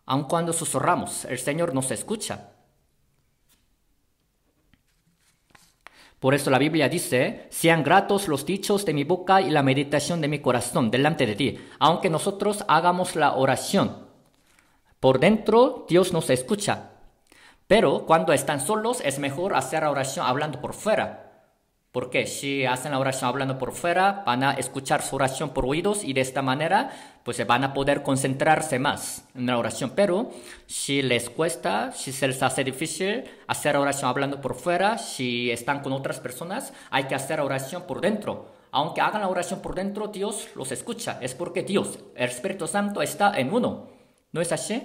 Aun cuando susurramos, el Señor nos escucha. Por eso la Biblia dice, sean gratos los dichos de mi boca y la meditación de mi corazón delante de ti. Aunque nosotros hagamos la oración, por dentro Dios nos escucha. Pero cuando están solos es mejor hacer la oración hablando por fuera. Porque si hacen la oración hablando por fuera, van a escuchar su oración por oídos y de esta manera pues van a poder concentrarse más en la oración. Pero si les cuesta, si se les hace difícil hacer la oración hablando por fuera, si están con otras personas, hay que hacer la oración por dentro. Aunque hagan la oración por dentro, Dios los escucha. Es porque Dios, el Espíritu Santo, está en uno. ¿No es así?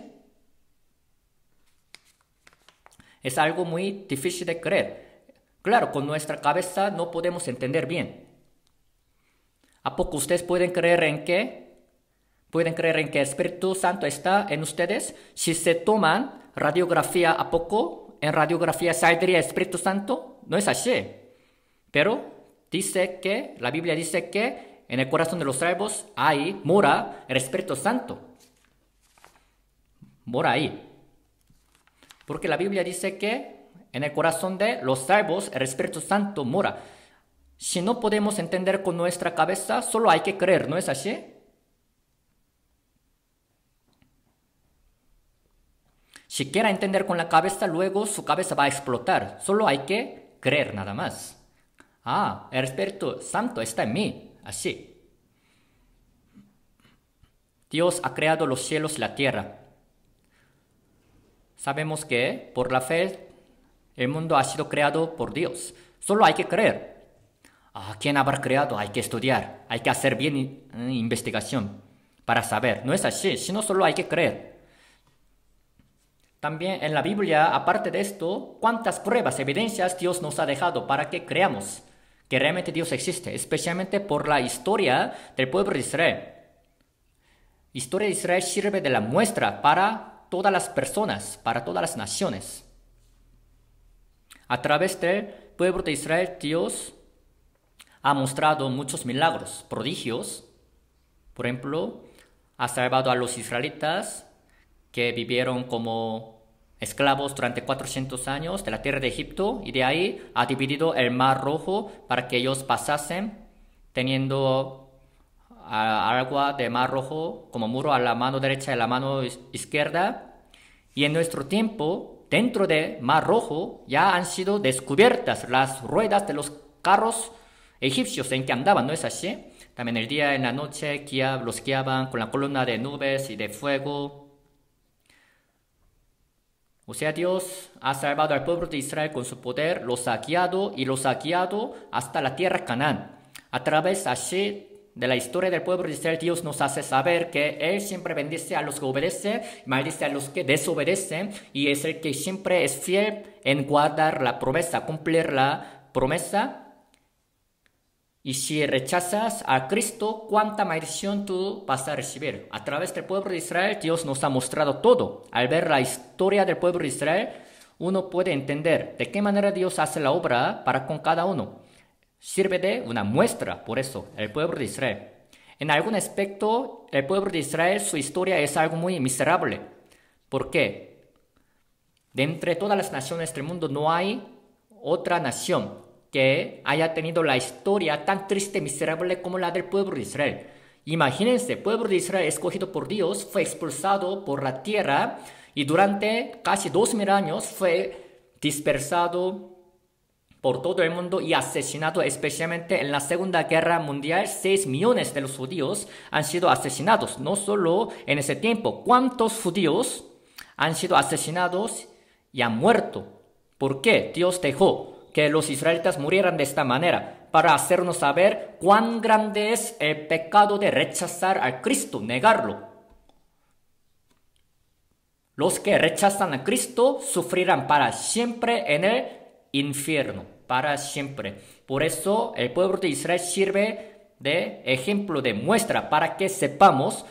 Es algo muy difícil de creer. Claro, con nuestra cabeza no podemos entender bien. ¿A poco ustedes pueden creer en qué? ¿Pueden creer en que el Espíritu Santo está en ustedes? Si se toman radiografía, ¿a poco en radiografía saldría el Espíritu Santo? No es así. Pero la Biblia dice que en el corazón de los salvos mora el Espíritu Santo. Mora ahí. Porque la Biblia dice que en el corazón de los salvos el Espíritu Santo mora. Si no podemos entender con nuestra cabeza, solo hay que creer, ¿no es así? Si quiera entender con la cabeza, luego su cabeza va a explotar. Solo hay que creer nada más. El Espíritu Santo está en mí, así. Dios ha creado los cielos y la tierra. Sabemos que por la fe el mundo ha sido creado por Dios. Solo hay que creer. ¿Quién habrá creado? Hay que estudiar. Hay que hacer bien investigación para saber. No es así, sino solo hay que creer. También en la Biblia, aparte de esto, ¿cuántas pruebas, evidencias Dios nos ha dejado para que creamos que realmente Dios existe? Especialmente por la historia del pueblo de Israel. La historia de Israel sirve de la muestra para todas las personas, para todas las naciones. A través del pueblo de Israel, Dios ha mostrado muchos milagros, prodigios. Por ejemplo, ha salvado a los israelitas que vivieron como esclavos durante 400 años de la tierra de Egipto, y de ahí ha dividido el Mar Rojo para que ellos pasasen, teniendo agua de Mar Rojo como muro a la mano derecha y a la mano izquierda. Y en nuestro tiempo, dentro de Mar Rojo, ya han sido descubiertas las ruedas de los carros egipcios en que andaban, ¿no es así? También el día y la noche los guiaban con la columna de nubes y de fuego. O sea, Dios ha salvado al pueblo de Israel con su poder, los ha guiado hasta la tierra Canaán. A través así de la historia del pueblo de Israel, Dios nos hace saber que Él siempre bendice a los que obedecen, maldice a los que desobedecen, y es el que siempre es fiel en guardar la promesa, cumplir la promesa. Y si rechazas a Cristo, ¿cuánta maldición tú vas a recibir? A través del pueblo de Israel, Dios nos ha mostrado todo. Al ver la historia del pueblo de Israel, uno puede entender de qué manera Dios hace la obra para con cada uno. Sirve de una muestra, por eso, el pueblo de Israel. En algún aspecto, el pueblo de Israel, su historia es algo muy miserable. ¿Por qué? De entre todas las naciones del mundo no hay otra nación que haya tenido la historia tan triste y miserable como la del pueblo de Israel. Imagínense, el pueblo de Israel escogido por Dios fue expulsado por la tierra y durante casi 2000 años fue dispersado por todo el mundo y asesinado, especialmente en la Segunda Guerra Mundial. 6 millones de los judíos han sido asesinados, no solo en ese tiempo. ¿Cuántos judíos han sido asesinados y han muerto? ¿Por qué Dios dejó que los israelitas murieran de esta manera? Para hacernos saber cuán grande es el pecado de rechazar a Cristo, negarlo. Los que rechazan a Cristo sufrirán para siempre en el infierno, para siempre. Por eso el pueblo de Israel sirve de ejemplo, de muestra, para que sepamos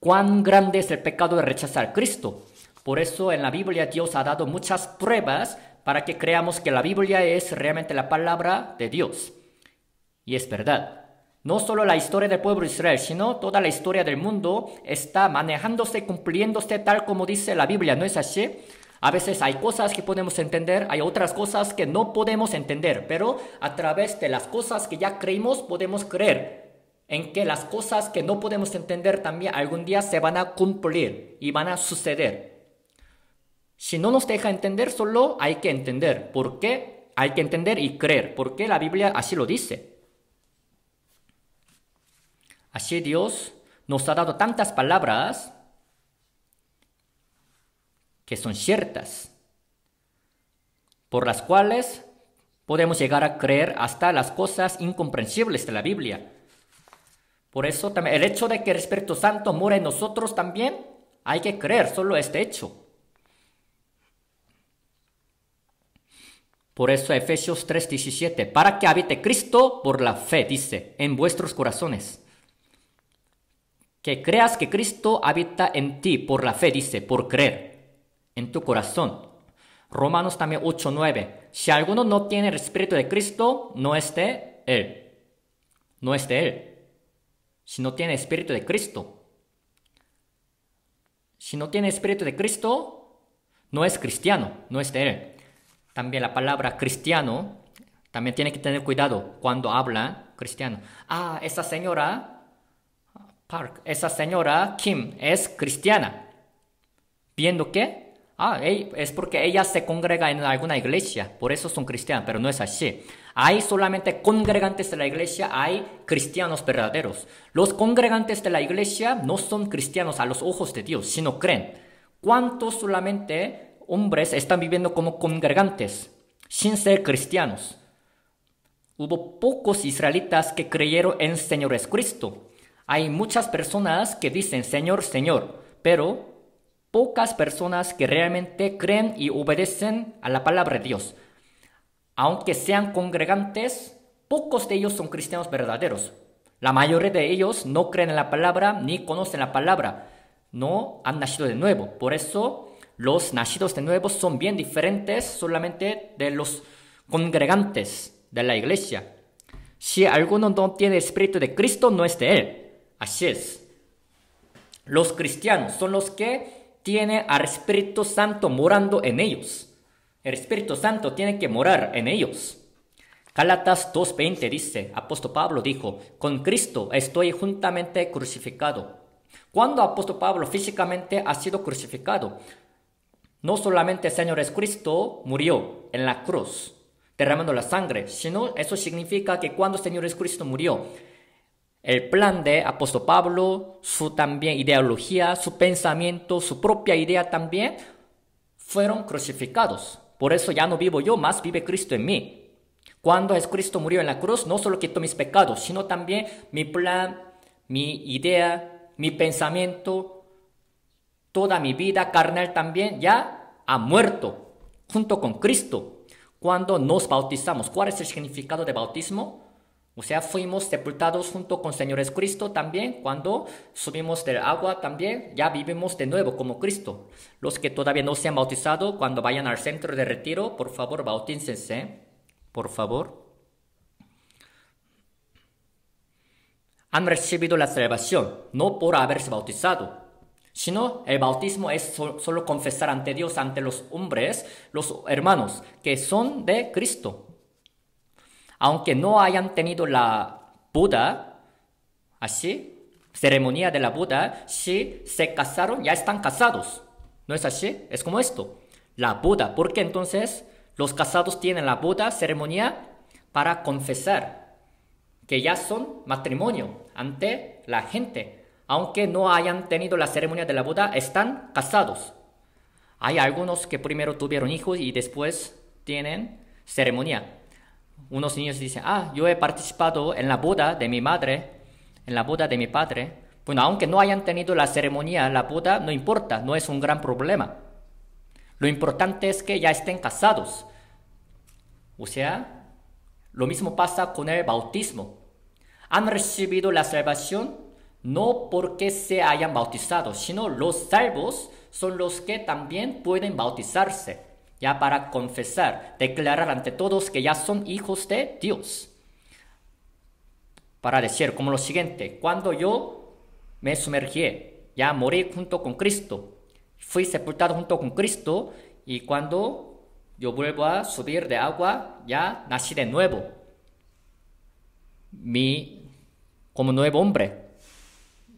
cuán grande es el pecado de rechazar a Cristo. Por eso en la Biblia Dios ha dado muchas pruebas para que creamos que la Biblia es realmente la palabra de Dios. Y es verdad. No solo la historia del pueblo de Israel, sino toda la historia del mundo está manejándose, cumpliéndose tal como dice la Biblia, ¿no es así? A veces hay cosas que podemos entender, hay otras cosas que no podemos entender, pero a través de las cosas que ya creímos podemos creer en que las cosas que no podemos entender también algún día se van a cumplir y van a suceder. Si no nos deja entender, solo hay que entender. ¿Por qué? Hay que entender y creer, porque la Biblia así lo dice. Así Dios nos ha dado tantas palabras que son ciertas, por las cuales podemos llegar a creer hasta las cosas incomprensibles de la Biblia. Por eso también el hecho de que el Espíritu Santo mora en nosotros también hay que creer solo este hecho. Por eso Efesios 3:17, para que habite Cristo por la fe, dice, en vuestros corazones. Que creas que Cristo habita en ti por la fe, dice, por creer, en tu corazón. Romanos también 8:9, si alguno no tiene el Espíritu de Cristo, no es de Él. No es de Él. Si no tiene Espíritu de Cristo. Si no tiene Espíritu de Cristo, no es cristiano, no es de Él. También la palabra cristiano, también tiene que tener cuidado cuando habla cristiano. Esa señora Park, esa señora Kim es cristiana. ¿Viendo qué? Es porque ella se congrega en alguna iglesia, por eso son cristianos, pero no es así. Hay solamente congregantes de la iglesia, hay cristianos verdaderos. Los congregantes de la iglesia no son cristianos a los ojos de Dios, sino creen. ¿Cuántos solamente hombres están viviendo como congregantes sin ser cristianos? Hubo pocos israelitas que creyeron en Señor Jesucristo. Hay muchas personas que dicen Señor, Señor, pero pocas personas que realmente creen y obedecen a la palabra de Dios. Aunque sean congregantes, pocos de ellos son cristianos verdaderos. La mayoría de ellos no creen en la palabra ni conocen la palabra. No han nacido de nuevo. Por eso los nacidos de nuevo son bien diferentes solamente de los congregantes de la iglesia. Si alguno no tiene el Espíritu de Cristo, no es de Él. Así es. Los cristianos son los que tienen al Espíritu Santo morando en ellos. El Espíritu Santo tiene que morar en ellos. Gálatas 2:20 dice, apóstol Pablo dijo, con Cristo estoy juntamente crucificado. ¿Cuándo apóstol Pablo físicamente ha sido crucificado? No solamente el Señor Jesucristo murió en la cruz, derramando la sangre, sino eso significa que cuando el Señor Jesucristo murió, el plan de apóstol Pablo, su también ideología, su pensamiento, su propia idea también, fueron crucificados. Por eso ya no vivo yo, más vive Cristo en mí. Cuando Jesucristo murió en la cruz, no solo quitó mis pecados, sino también mi plan, mi idea, mi pensamiento, toda mi vida carnal también ya ha muerto junto con Cristo. Cuando nos bautizamos, ¿cuál es el significado de bautismo? O sea, fuimos sepultados junto con Señor Jesucristo también. Cuando subimos del agua también, ya vivimos de nuevo como Cristo. Los que todavía no se han bautizado, cuando vayan al centro de retiro, por favor, bautícense. Por favor. Han recibido la salvación, no por haberse bautizado, sino el bautismo es solo confesar ante Dios, ante los hombres, los hermanos, que son de Cristo. Aunque no hayan tenido la boda, así, ceremonia de la boda, si se casaron, ya están casados. ¿No es así? Es como esto. La boda. ¿Por qué entonces los casados tienen la boda, ceremonia? Para confesar que ya son matrimonio ante la gente. Aunque no hayan tenido la ceremonia de la boda, están casados. Hay algunos que primero tuvieron hijos y después tienen ceremonia. Unos niños dicen, yo he participado en la boda de mi madre, en la boda de mi padre. Bueno, aunque no hayan tenido la ceremonia, la boda, no importa, no es un gran problema. Lo importante es que ya estén casados. O sea, lo mismo pasa con el bautismo. Han recibido la salvación no porque se hayan bautizado, sino los salvos son los que también pueden bautizarse. Ya para confesar, declarar ante todos que ya son hijos de Dios. Para decir como lo siguiente, cuando yo me sumergí, ya morí junto con Cristo, fui sepultado junto con Cristo y cuando yo vuelvo a subir de agua, ya nací de nuevo. Como nuevo hombre.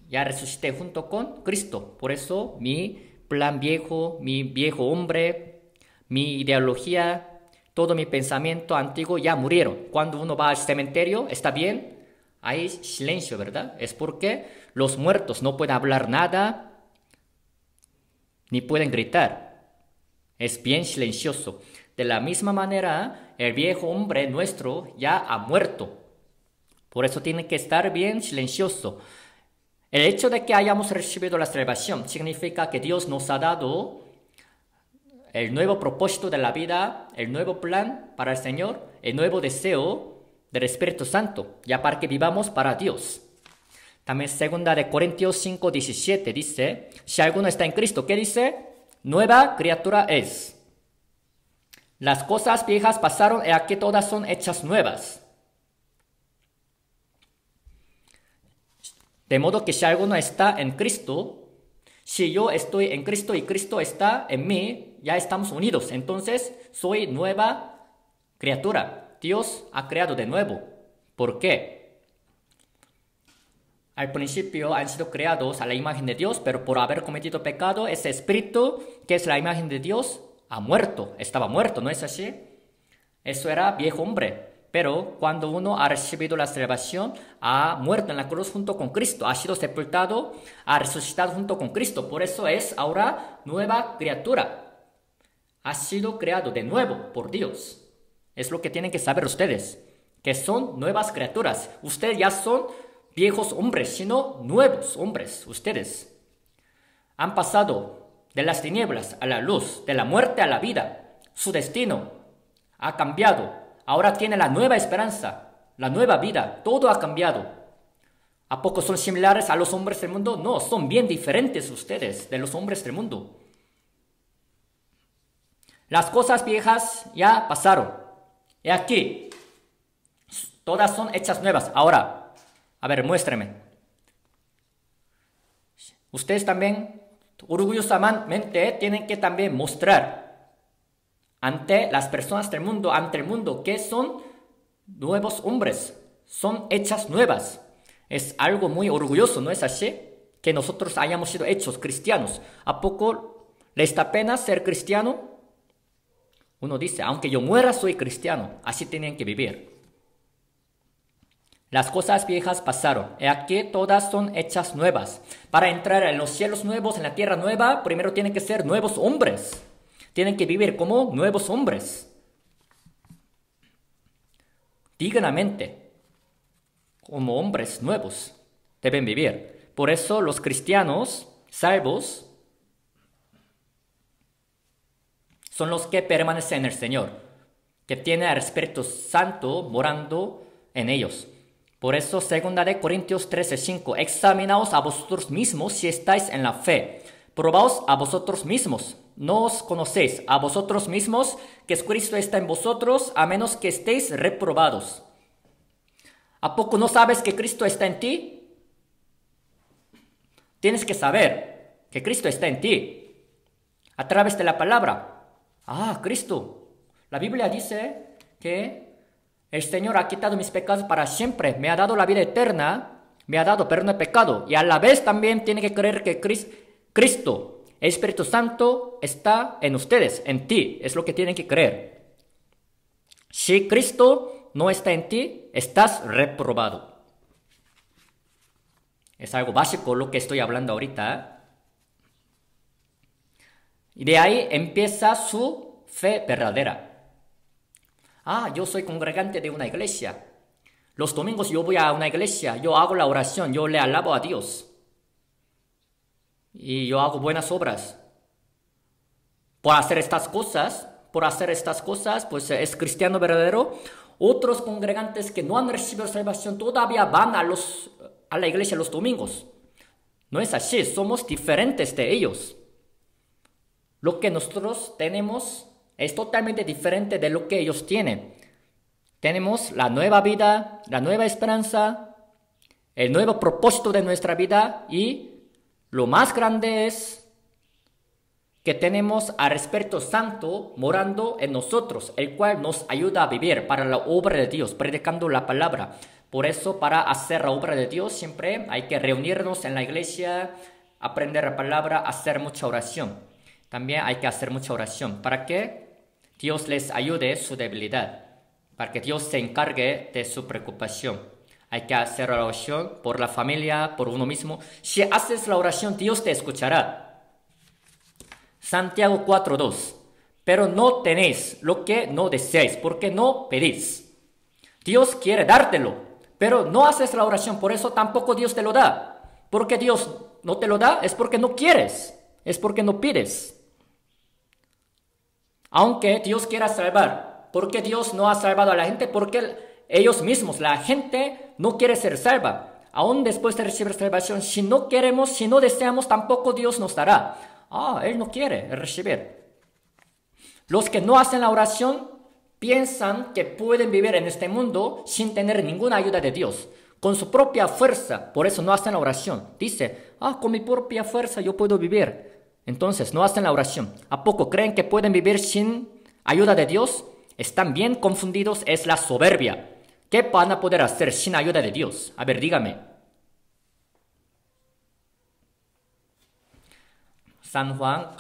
Ya resucité junto con Cristo. Por eso mi plan viejo, mi viejo hombre, mi ideología, todo mi pensamiento antiguo ya murieron. Cuando uno va al cementerio, está bien, hay silencio, ¿verdad? Es porque los muertos no pueden hablar nada, ni pueden gritar. Es bien silencioso. De la misma manera, el viejo hombre nuestro ya ha muerto. Por eso tiene que estar bien silencioso. El hecho de que hayamos recibido la salvación significa que Dios nos ha dado el nuevo propósito de la vida, el nuevo plan para el Señor, el nuevo deseo del Espíritu Santo, ya para que vivamos para Dios. También 2 Corintios 5:17 dice, si alguno está en Cristo, ¿qué dice? Nueva criatura es. Las cosas viejas pasaron y aquí todas son hechas nuevas. De modo que si alguno está en Cristo, si yo estoy en Cristo y Cristo está en mí, ya estamos unidos. Entonces, soy nueva criatura. Dios ha creado de nuevo. ¿Por qué? Al principio han sido creados a la imagen de Dios, pero por haber cometido pecado, ese espíritu, que es la imagen de Dios, ha muerto. Estaba muerto, ¿no es así? Eso era viejo hombre. Pero cuando uno ha recibido la salvación, ha muerto en la cruz junto con Cristo, ha sido sepultado, ha resucitado junto con Cristo. Por eso es ahora nueva criatura. Ha sido creado de nuevo por Dios. Es lo que tienen que saber ustedes, que son nuevas criaturas. Ustedes ya son viejos hombres, sino nuevos hombres. Ustedes han pasado de las tinieblas a la luz, de la muerte a la vida. Su destino ha cambiado. Ahora tiene la nueva esperanza, la nueva vida, todo ha cambiado. ¿A poco son similares a los hombres del mundo? No, son bien diferentes ustedes de los hombres del mundo. Las cosas viejas ya pasaron. Y aquí, todas son hechas nuevas. Ahora, a ver, muéstrame. Ustedes también, orgullosamente, tienen que también mostrar ante las personas del mundo, ante el mundo, que son nuevos hombres, son hechas nuevas. Es algo muy orgulloso, ¿no es así? Que nosotros hayamos sido hechos cristianos. ¿A poco les da pena ser cristiano? Uno dice, aunque yo muera, soy cristiano. Así tienen que vivir. Las cosas viejas pasaron, y aquí todas son hechas nuevas. Para entrar en los cielos nuevos, en la tierra nueva, primero tienen que ser nuevos hombres. Tienen que vivir como nuevos hombres. Dignamente, como hombres nuevos, deben vivir. Por eso los cristianos salvos son los que permanecen en el Señor, que tienen al Espíritu Santo morando en ellos. Por eso, 2 Corintios 13:5, examinaos a vosotros mismos si estáis en la fe. Probaos a vosotros mismos. ¿No os conocéis a vosotros mismos que Cristo está en vosotros, a menos que estéis reprobados? ¿A poco no sabes que Cristo está en ti? Tienes que saber que Cristo está en ti a través de la palabra. Cristo. La Biblia dice que el Señor ha quitado mis pecados para siempre, me ha dado la vida eterna, me ha dado perdón de pecado, y a la vez también tiene que creer que Cristo, el Espíritu Santo, está en ustedes, en ti. Es lo que tienen que creer. Si Cristo no está en ti, estás reprobado. Es algo básico lo que estoy hablando ahorita. Y de ahí empieza su fe verdadera. Yo soy congregante de una iglesia. Los domingos yo voy a una iglesia, yo hago la oración, yo le alabo a Dios. Y yo hago buenas obras. Por hacer estas cosas, pues es cristiano verdadero. Otros congregantes que no han recibido salvación todavía van a la iglesia los domingos. No es así, somos diferentes de ellos. Lo que nosotros tenemos es totalmente diferente de lo que ellos tienen. Tenemos la nueva vida, la nueva esperanza, el nuevo propósito de nuestra vida, y lo más grande es que tenemos al Espíritu Santo morando en nosotros, el cual nos ayuda a vivir para la obra de Dios, predicando la palabra. Por eso, para hacer la obra de Dios, siempre hay que reunirnos en la iglesia, aprender la palabra, hacer mucha oración. También hay que hacer mucha oración para que Dios les ayude su debilidad, para que Dios se encargue de su preocupación. Hay que hacer la oración por la familia, por uno mismo. Si haces la oración, Dios te escuchará. Santiago 4:2. Pero no tenéis lo que no deseáis, porque no pedís. Dios quiere dártelo, pero no haces la oración, por eso tampoco Dios te lo da. Porque Dios no te lo da, es porque no quieres, es porque no pides. Aunque Dios quiera salvar, ¿por qué Dios no ha salvado a la gente? Porque ellos mismos, la gente, no quiere ser salva. Aún después de recibir salvación, si no queremos, si no deseamos, tampoco Dios nos dará. Él no quiere recibir. Los que no hacen la oración piensan que pueden vivir en este mundo sin tener ninguna ayuda de Dios, con su propia fuerza. Por eso no hacen la oración. Dice, con mi propia fuerza yo puedo vivir. Entonces no hacen la oración. ¿A poco creen que pueden vivir sin ayuda de Dios? Están bien confundidos, es la soberbia. ¿Qué van a poder hacer sin ayuda de Dios? A ver, dígame. San Juan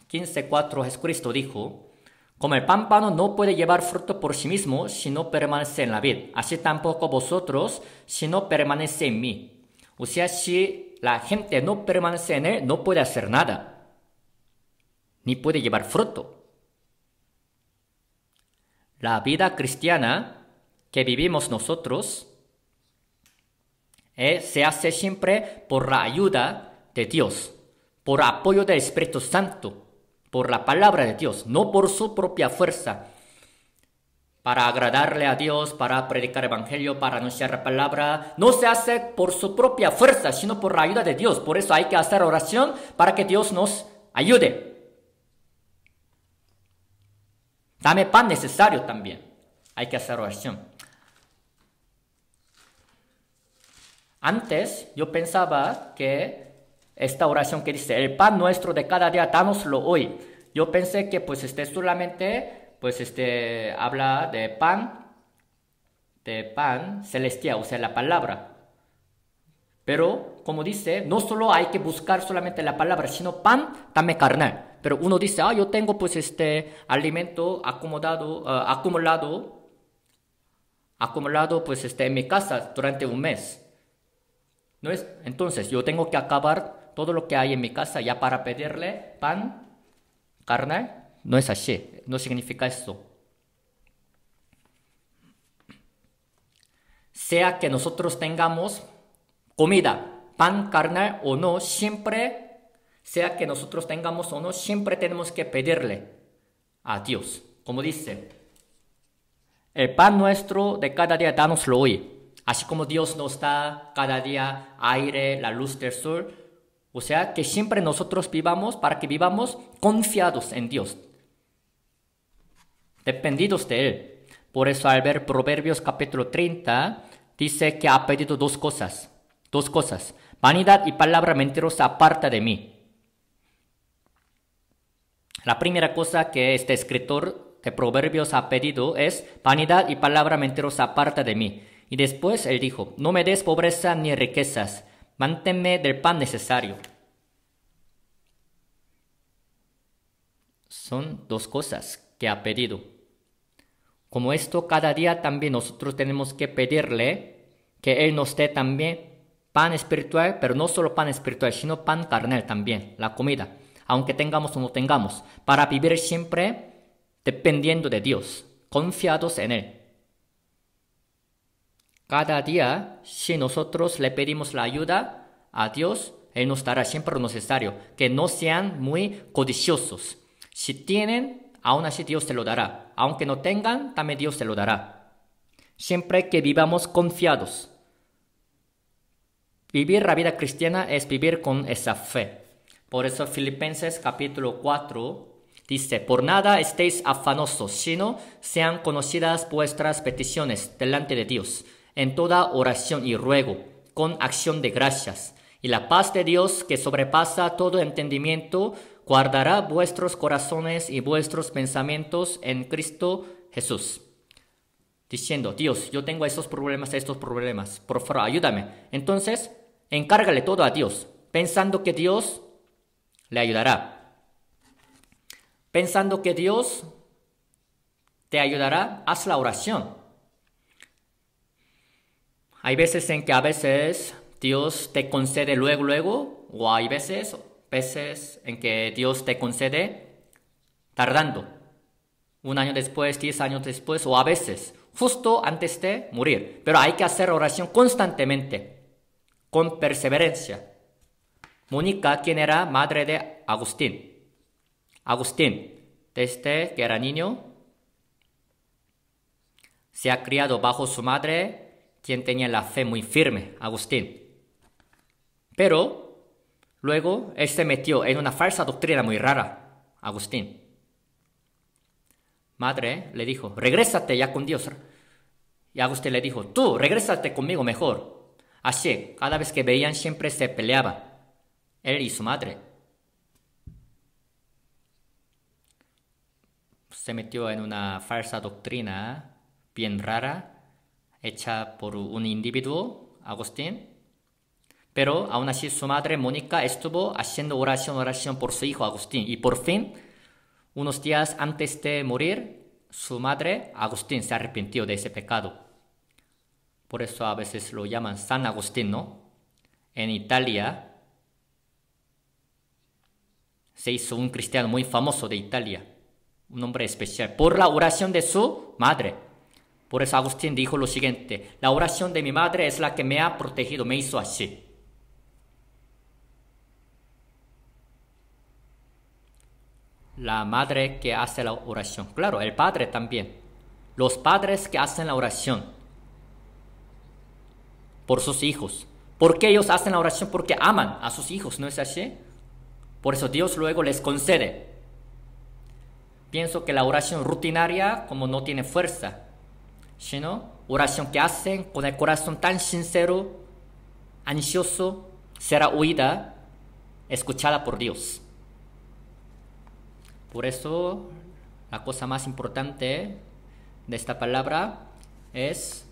15:4, Jesucristo dijo, como el pámpano no puede llevar fruto por sí mismo si no permanece en la vid, así tampoco vosotros si no permanece en mí. O sea, si la gente no permanece en él, no puede hacer nada, ni puede llevar fruto. La vida cristiana que vivimos nosotros se hace siempre por la ayuda de Dios, por apoyo del Espíritu Santo, por la palabra de Dios, no por su propia fuerza, para agradarle a Dios, para predicar el evangelio, para anunciar la palabra. No se hace por su propia fuerza, sino por la ayuda de Dios. Por eso hay que hacer oración para que Dios nos ayude. Dame pan necesario también. Hay que hacer oración. Antes yo pensaba que esta oración que dice, el pan nuestro de cada día, dánoslo hoy. Yo pensé que solamente habla de pan celestial, o sea, la palabra. Pero, como dice, no solo hay que buscar solamente la palabra, sino pan también carnal. Pero uno dice, yo tengo alimento acumulado en mi casa durante un mes. ¿No es? Entonces, yo tengo que acabar todo lo que hay en mi casa ya para pedirle pan carnal. No es así, no significa eso. Sea que nosotros tengamos comida, pan carnal o no, siempre tenemos que pedirle a Dios. Como dice, el pan nuestro de cada día, dánoslo hoy. Así como Dios nos da cada día aire, la luz del sol. O sea, que siempre nosotros para que vivamos confiados en Dios, dependidos de Él. Por eso al ver Proverbios capítulo 30, dice que ha pedido dos cosas. Vanidad y palabra mentirosa aparta de mí. La primera cosa que este escritor de Proverbios ha pedido es vanidad y palabra mentirosa aparta de mí. Y después él dijo, no me des pobreza ni riquezas, manténme del pan necesario. Son dos cosas que ha pedido. Como esto, cada día también nosotros tenemos que pedirle que Él nos dé también pan espiritual, pero no solo pan espiritual, sino pan carnal también, la comida, aunque tengamos o no tengamos, para vivir siempre dependiendo de Dios, confiados en Él. Cada día, si nosotros le pedimos la ayuda a Dios, Él nos dará siempre lo necesario. Que no sean muy codiciosos. Si tienen, aún así Dios te lo dará. Aunque no tengan, también Dios te lo dará. Siempre que vivamos confiados. Vivir la vida cristiana es vivir con esa fe. Por eso Filipenses capítulo 4 dice, por nada estéis afanosos, sino sean conocidas vuestras peticiones delante de Dios, en toda oración y ruego, con acción de gracias. Y la paz de Dios, que sobrepasa todo entendimiento, guardará vuestros corazones y vuestros pensamientos en Cristo Jesús. Diciendo, Dios, yo tengo estos problemas, por favor, ayúdame. Entonces, encárgale todo a Dios, pensando que Dios le ayudará. Pensando que Dios te ayudará, haz la oración. Hay veces en que a veces Dios te concede luego, o hay veces en que Dios te concede tardando. 1 año después, 10 años después, o a veces justo antes de morir. Pero hay que hacer oración constantemente, con perseverancia. Mónica, quien era madre de Agustín. Agustín, desde que era niño, se ha criado bajo su madre, quien tenía la fe muy firme, Agustín. Pero luego él se metió en una falsa doctrina muy rara, Agustín. Madre le dijo, regrésate ya con Dios. Y Agustín le dijo, tú, regrésate conmigo mejor. Así, cada vez que veían siempre se peleaban, él y su madre. Se metió en una falsa doctrina bien rara, hecha por un individuo, Agustín. Pero aún así su madre, Mónica, estuvo haciendo oración por su hijo Agustín. Y por fin, unos días antes de morir, su madre, Agustín, se arrepintió de ese pecado. Por eso a veces lo llaman San Agustín, ¿no? En Italia se hizo un cristiano muy famoso de Italia, un hombre especial, por la oración de su madre. Por eso Agustín dijo lo siguiente, la oración de mi madre es la que me ha protegido, me hizo así. La madre que hace la oración. Claro, el padre también. Los padres que hacen la oración por sus hijos. ¿Por qué ellos hacen la oración? Porque aman a sus hijos, ¿no es así? Por eso Dios luego les concede. Pienso que la oración rutinaria como no tiene fuerza, sino oración que hacen con el corazón tan sincero, ansioso, será oída, escuchada por Dios. Por eso, la cosa más importante de esta palabra es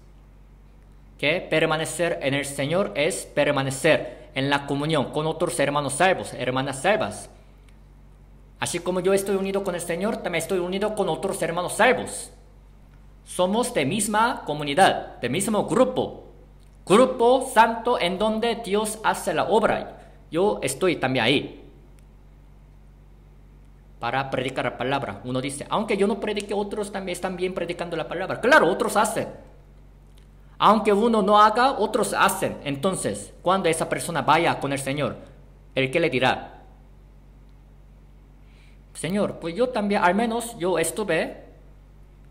que permanecer en el Señor es permanecer en la comunión con otros hermanos salvos, hermanas salvas. Así como yo estoy unido con el Señor, también estoy unido con otros hermanos salvos. Somos de misma comunidad, de mismo grupo santo en donde Dios hace la obra. Yo estoy también ahí para predicar la palabra. Uno dice, aunque yo no predique, otros también están bien predicando la palabra. Claro, otros hacen. Aunque uno no haga, otros hacen. Entonces, cuando esa persona vaya con el Señor, ¿el qué le dirá? Señor, pues yo también, al menos yo estuve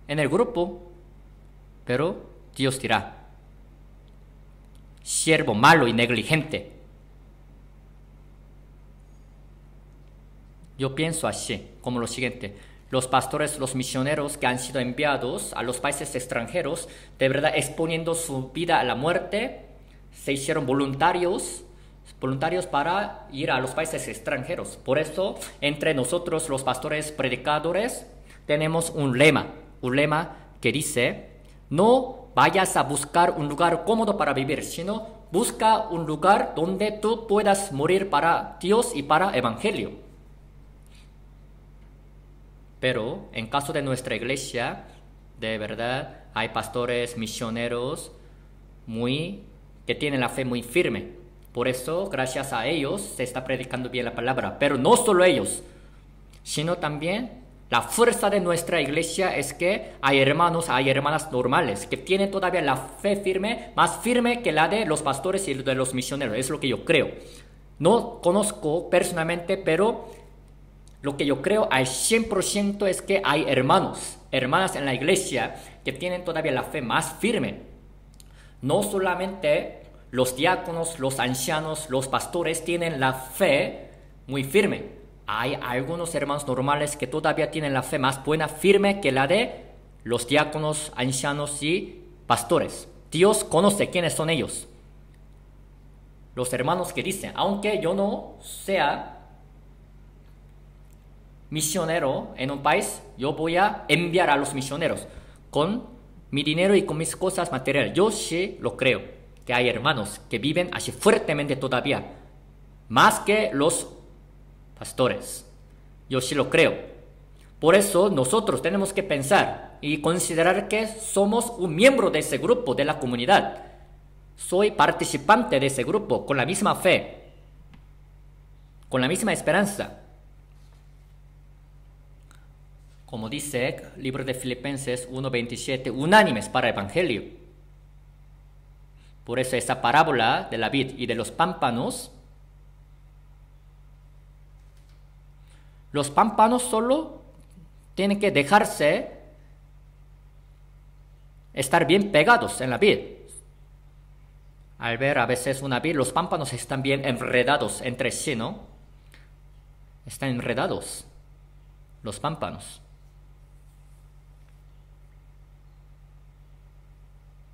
en el grupo, pero Dios dirá, siervo malo y negligente. Yo pienso así, como lo siguiente. Los pastores, los misioneros que han sido enviados a los países extranjeros, de verdad exponiendo su vida a la muerte, se hicieron voluntarios para ir a los países extranjeros. Por eso, entre nosotros los pastores predicadores, tenemos un lema que dice, no vayas a buscar un lugar cómodo para vivir, sino busca un lugar donde tú puedas morir para Dios y para el Evangelio. Pero en caso de nuestra iglesia, de verdad, hay pastores misioneros que tienen la fe muy firme. Por eso, gracias a ellos, se está predicando bien la palabra. Pero no solo ellos, sino también la fuerza de nuestra iglesia es que hay hermanos, hay hermanas normales que tienen todavía la fe firme, más firme que la de los pastores y de los misioneros. Es lo que yo creo. No conozco personalmente, pero lo que yo creo al 100% es que hay hermanos, hermanas en la iglesia que tienen todavía la fe más firme. No solamente los diáconos, los ancianos, los pastores tienen la fe muy firme. Hay algunos hermanos normales que todavía tienen la fe más buena, firme que la de los diáconos, ancianos y pastores. Dios conoce quiénes son ellos. Los hermanos que dicen, aunque yo no sea misionero en un país, yo voy a enviar a los misioneros con mi dinero y con mis cosas materiales. Yo sí lo creo, que hay hermanos que viven así fuertemente todavía, más que los pastores. Yo sí lo creo. Por eso nosotros tenemos que pensar y considerar que somos un miembro de ese grupo, de la comunidad. Soy participante de ese grupo con la misma fe, con la misma esperanza. Como dice el libro de Filipenses 1:27, unánimes para el Evangelio. Por eso esa parábola de la vid y de los pámpanos, los pámpanos solo tienen que dejarse estar bien pegados en la vid. Al ver a veces una vid, los pámpanos están bien enredados entre sí, ¿no? Están enredados los pámpanos.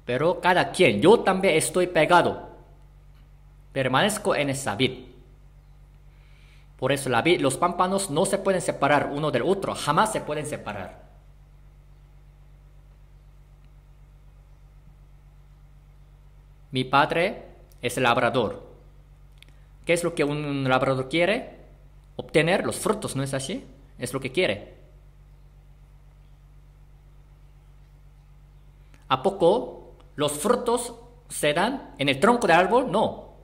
Pero cada quien, yo también estoy pegado, permanezco en esa vid. Por eso la vid, los pámpanos no se pueden separar uno del otro, jamás se pueden separar. Mi padre es el labrador. ¿Qué es lo que un labrador quiere? Obtener los frutos, ¿no es así? Es lo que quiere. ¿A poco los frutos se dan en el tronco del árbol? No.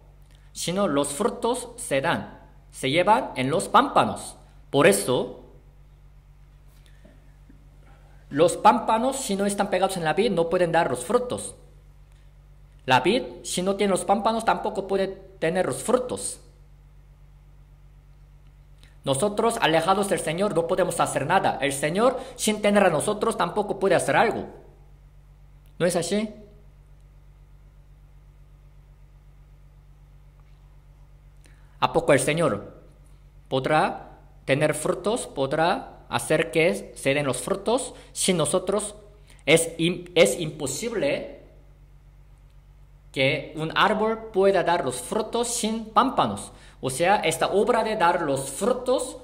Sino los frutos se llevan en los pámpanos. Por eso, los pámpanos, si no están pegados en la vid, no pueden dar los frutos. La vid, si no tiene los pámpanos, tampoco puede tener los frutos. Nosotros, alejados del Señor, no podemos hacer nada. El Señor, sin tener a nosotros, tampoco puede hacer algo. ¿No es así? ¿A poco el Señor podrá tener frutos, podrá hacer que se den los frutos sin nosotros? Es imposible que un árbol pueda dar los frutos sin pámpanos. O sea, esta obra de dar los frutos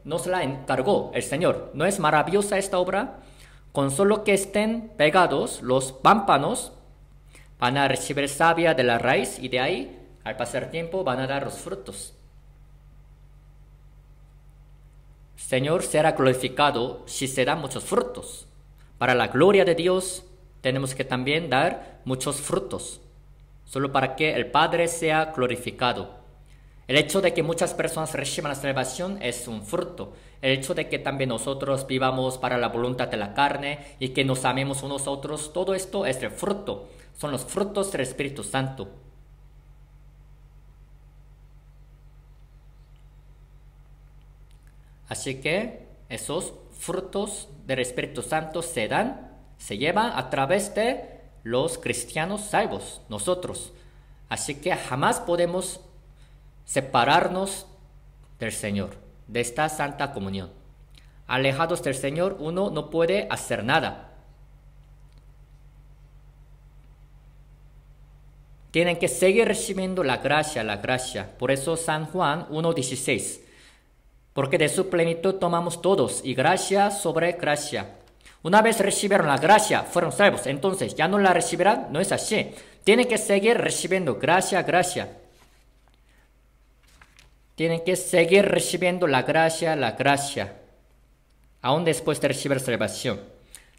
nos la encargó el Señor. ¿No es maravillosa esta obra? Con solo que estén pegados los pámpanos, van a recibir savia de la raíz y de ahí, al pasar tiempo, van a dar los frutos. El Señor será glorificado si se dan muchos frutos. Para la gloria de Dios tenemos que también dar muchos frutos, solo para que el Padre sea glorificado. El hecho de que muchas personas reciban la salvación es un fruto. El hecho de que también nosotros vivamos para la voluntad de la carne y que nos amemos unos a otros, todo esto es el fruto. Son los frutos del Espíritu Santo. Así que esos frutos del Espíritu Santo se llevan a través de los cristianos salvos, nosotros. Así que jamás podemos separarnos del Señor, de esta Santa Comunión. Alejados del Señor, uno no puede hacer nada. Tienen que seguir recibiendo la gracia, la gracia. Por eso San Juan 1:16. Porque de su plenitud tomamos todos, y gracia sobre gracia. Una vez recibieron la gracia, fueron salvos, entonces ya no la recibirán. No es así. Tienen que seguir recibiendo gracia, gracia. Tienen que seguir recibiendo la gracia, aún después de recibir salvación.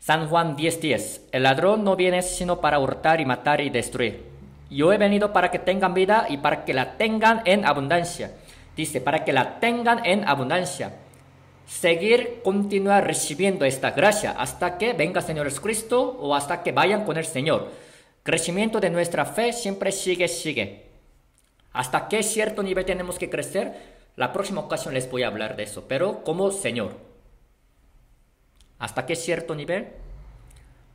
San Juan 10:10. El ladrón no viene sino para hurtar y matar y destruir. Yo he venido para que tengan vida y para que la tengan en abundancia. Dice, para que la tengan en abundancia. Continuar recibiendo esta gracia hasta que venga el Señor Jesucristo o hasta que vayan con el Señor. Crecimiento de nuestra fe siempre sigue. ¿Hasta qué cierto nivel tenemos que crecer? La próxima ocasión les voy a hablar de eso, pero como Señor. ¿Hasta qué cierto nivel?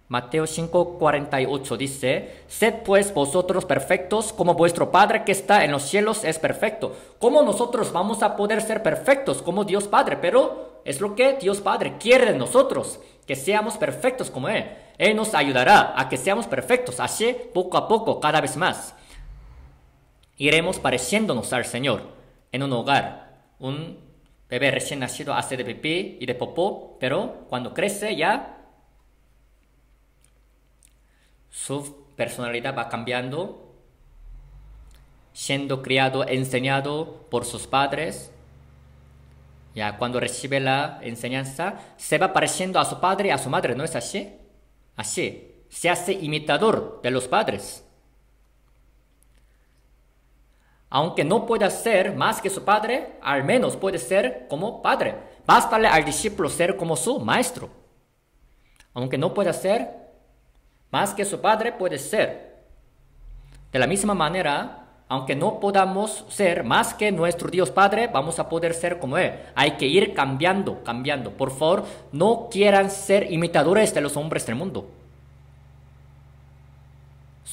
Mateo 5:48 dice, sed pues vosotros perfectos como vuestro Padre que está en los cielos es perfecto. ¿Cómo nosotros vamos a poder ser perfectos como Dios Padre? Pero es lo que Dios Padre quiere de nosotros, que seamos perfectos como Él. Él nos ayudará a que seamos perfectos, así poco a poco, cada vez más. Iremos pareciéndonos al Señor en un hogar, un bebé recién nacido hace de pipí y de popó, pero cuando crece ya su personalidad va cambiando, siendo criado, enseñado por sus padres. Ya cuando recibe la enseñanza, se va pareciendo a su padre y a su madre, ¿no es así? Así, se hace imitador de los padres. Aunque no pueda ser más que su padre, al menos puede ser como padre. Bástale al discípulo ser como su maestro. Aunque no pueda ser más que su padre, puede ser. De la misma manera, aunque no podamos ser más que nuestro Dios Padre, vamos a poder ser como Él. Hay que ir cambiando, cambiando. Por favor, no quieran ser imitadores de los hombres del mundo.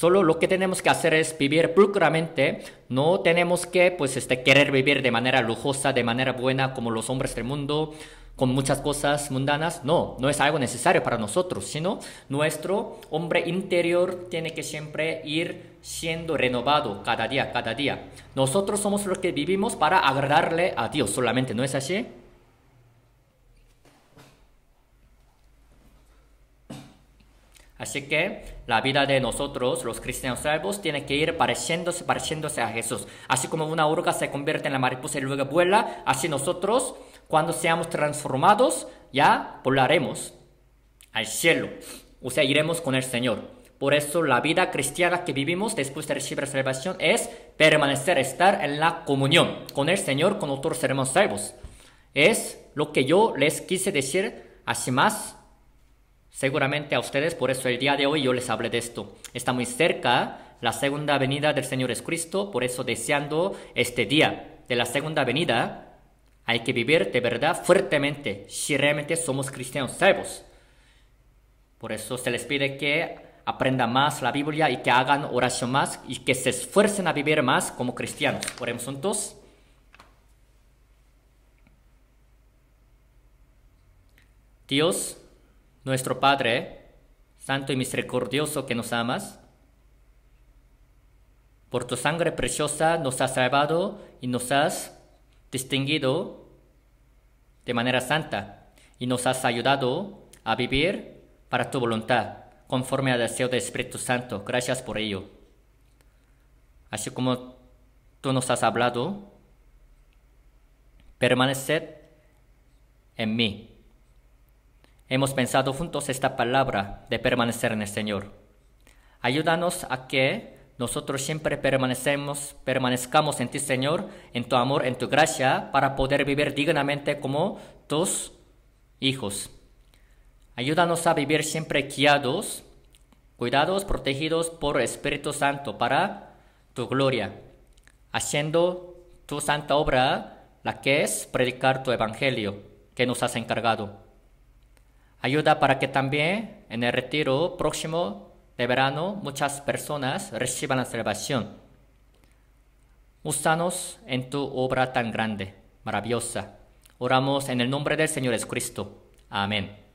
Solo lo que tenemos que hacer es vivir pulcramente. No tenemos que querer vivir de manera lujosa, de manera buena como los hombres del mundo, con muchas cosas mundanas. No, no es algo necesario para nosotros, sino nuestro hombre interior tiene que siempre ir siendo renovado cada día, cada día. Nosotros somos los que vivimos para agradarle a Dios solamente, ¿no es así? Así que la vida de nosotros, los cristianos salvos, tiene que ir pareciéndose a Jesús. Así como una oruga se convierte en la mariposa y luego vuela, así nosotros, cuando seamos transformados, ya volaremos al cielo. O sea, iremos con el Señor. Por eso la vida cristiana que vivimos después de recibir salvación es permanecer, estar en la comunión con el Señor, con otros hermanos salvos. Es lo que yo les quise decir así más. Seguramente a ustedes, por eso el día de hoy yo les hablé de esto. Está muy cerca la segunda venida del Señor Jesucristo, por eso deseando este día de la segunda venida, hay que vivir de verdad fuertemente, si realmente somos cristianos salvos. Por eso se les pide que aprendan más la Biblia y que hagan oración más y que se esfuercen a vivir más como cristianos. Oremos juntos. Dios, nuestro Padre, Santo y Misericordioso que nos amas, por tu sangre preciosa nos has salvado y nos has distinguido de manera santa y nos has ayudado a vivir para tu voluntad, conforme al deseo del Espíritu Santo. Gracias por ello. Así como tú nos has hablado, permaneced en mí. Hemos pensado juntos esta palabra de permanecer en el Señor. Ayúdanos a que nosotros siempre permanezcamos en ti, Señor, en tu amor, en tu gracia, para poder vivir dignamente como tus hijos. Ayúdanos a vivir siempre guiados, cuidados, protegidos por el Espíritu Santo para tu gloria, haciendo tu santa obra, la que es predicar tu evangelio que nos has encargado. Ayuda para que también en el retiro próximo de verano muchas personas reciban la salvación. Úsanos en tu obra tan grande, maravillosa. Oramos en el nombre del Señor Jesucristo. Amén.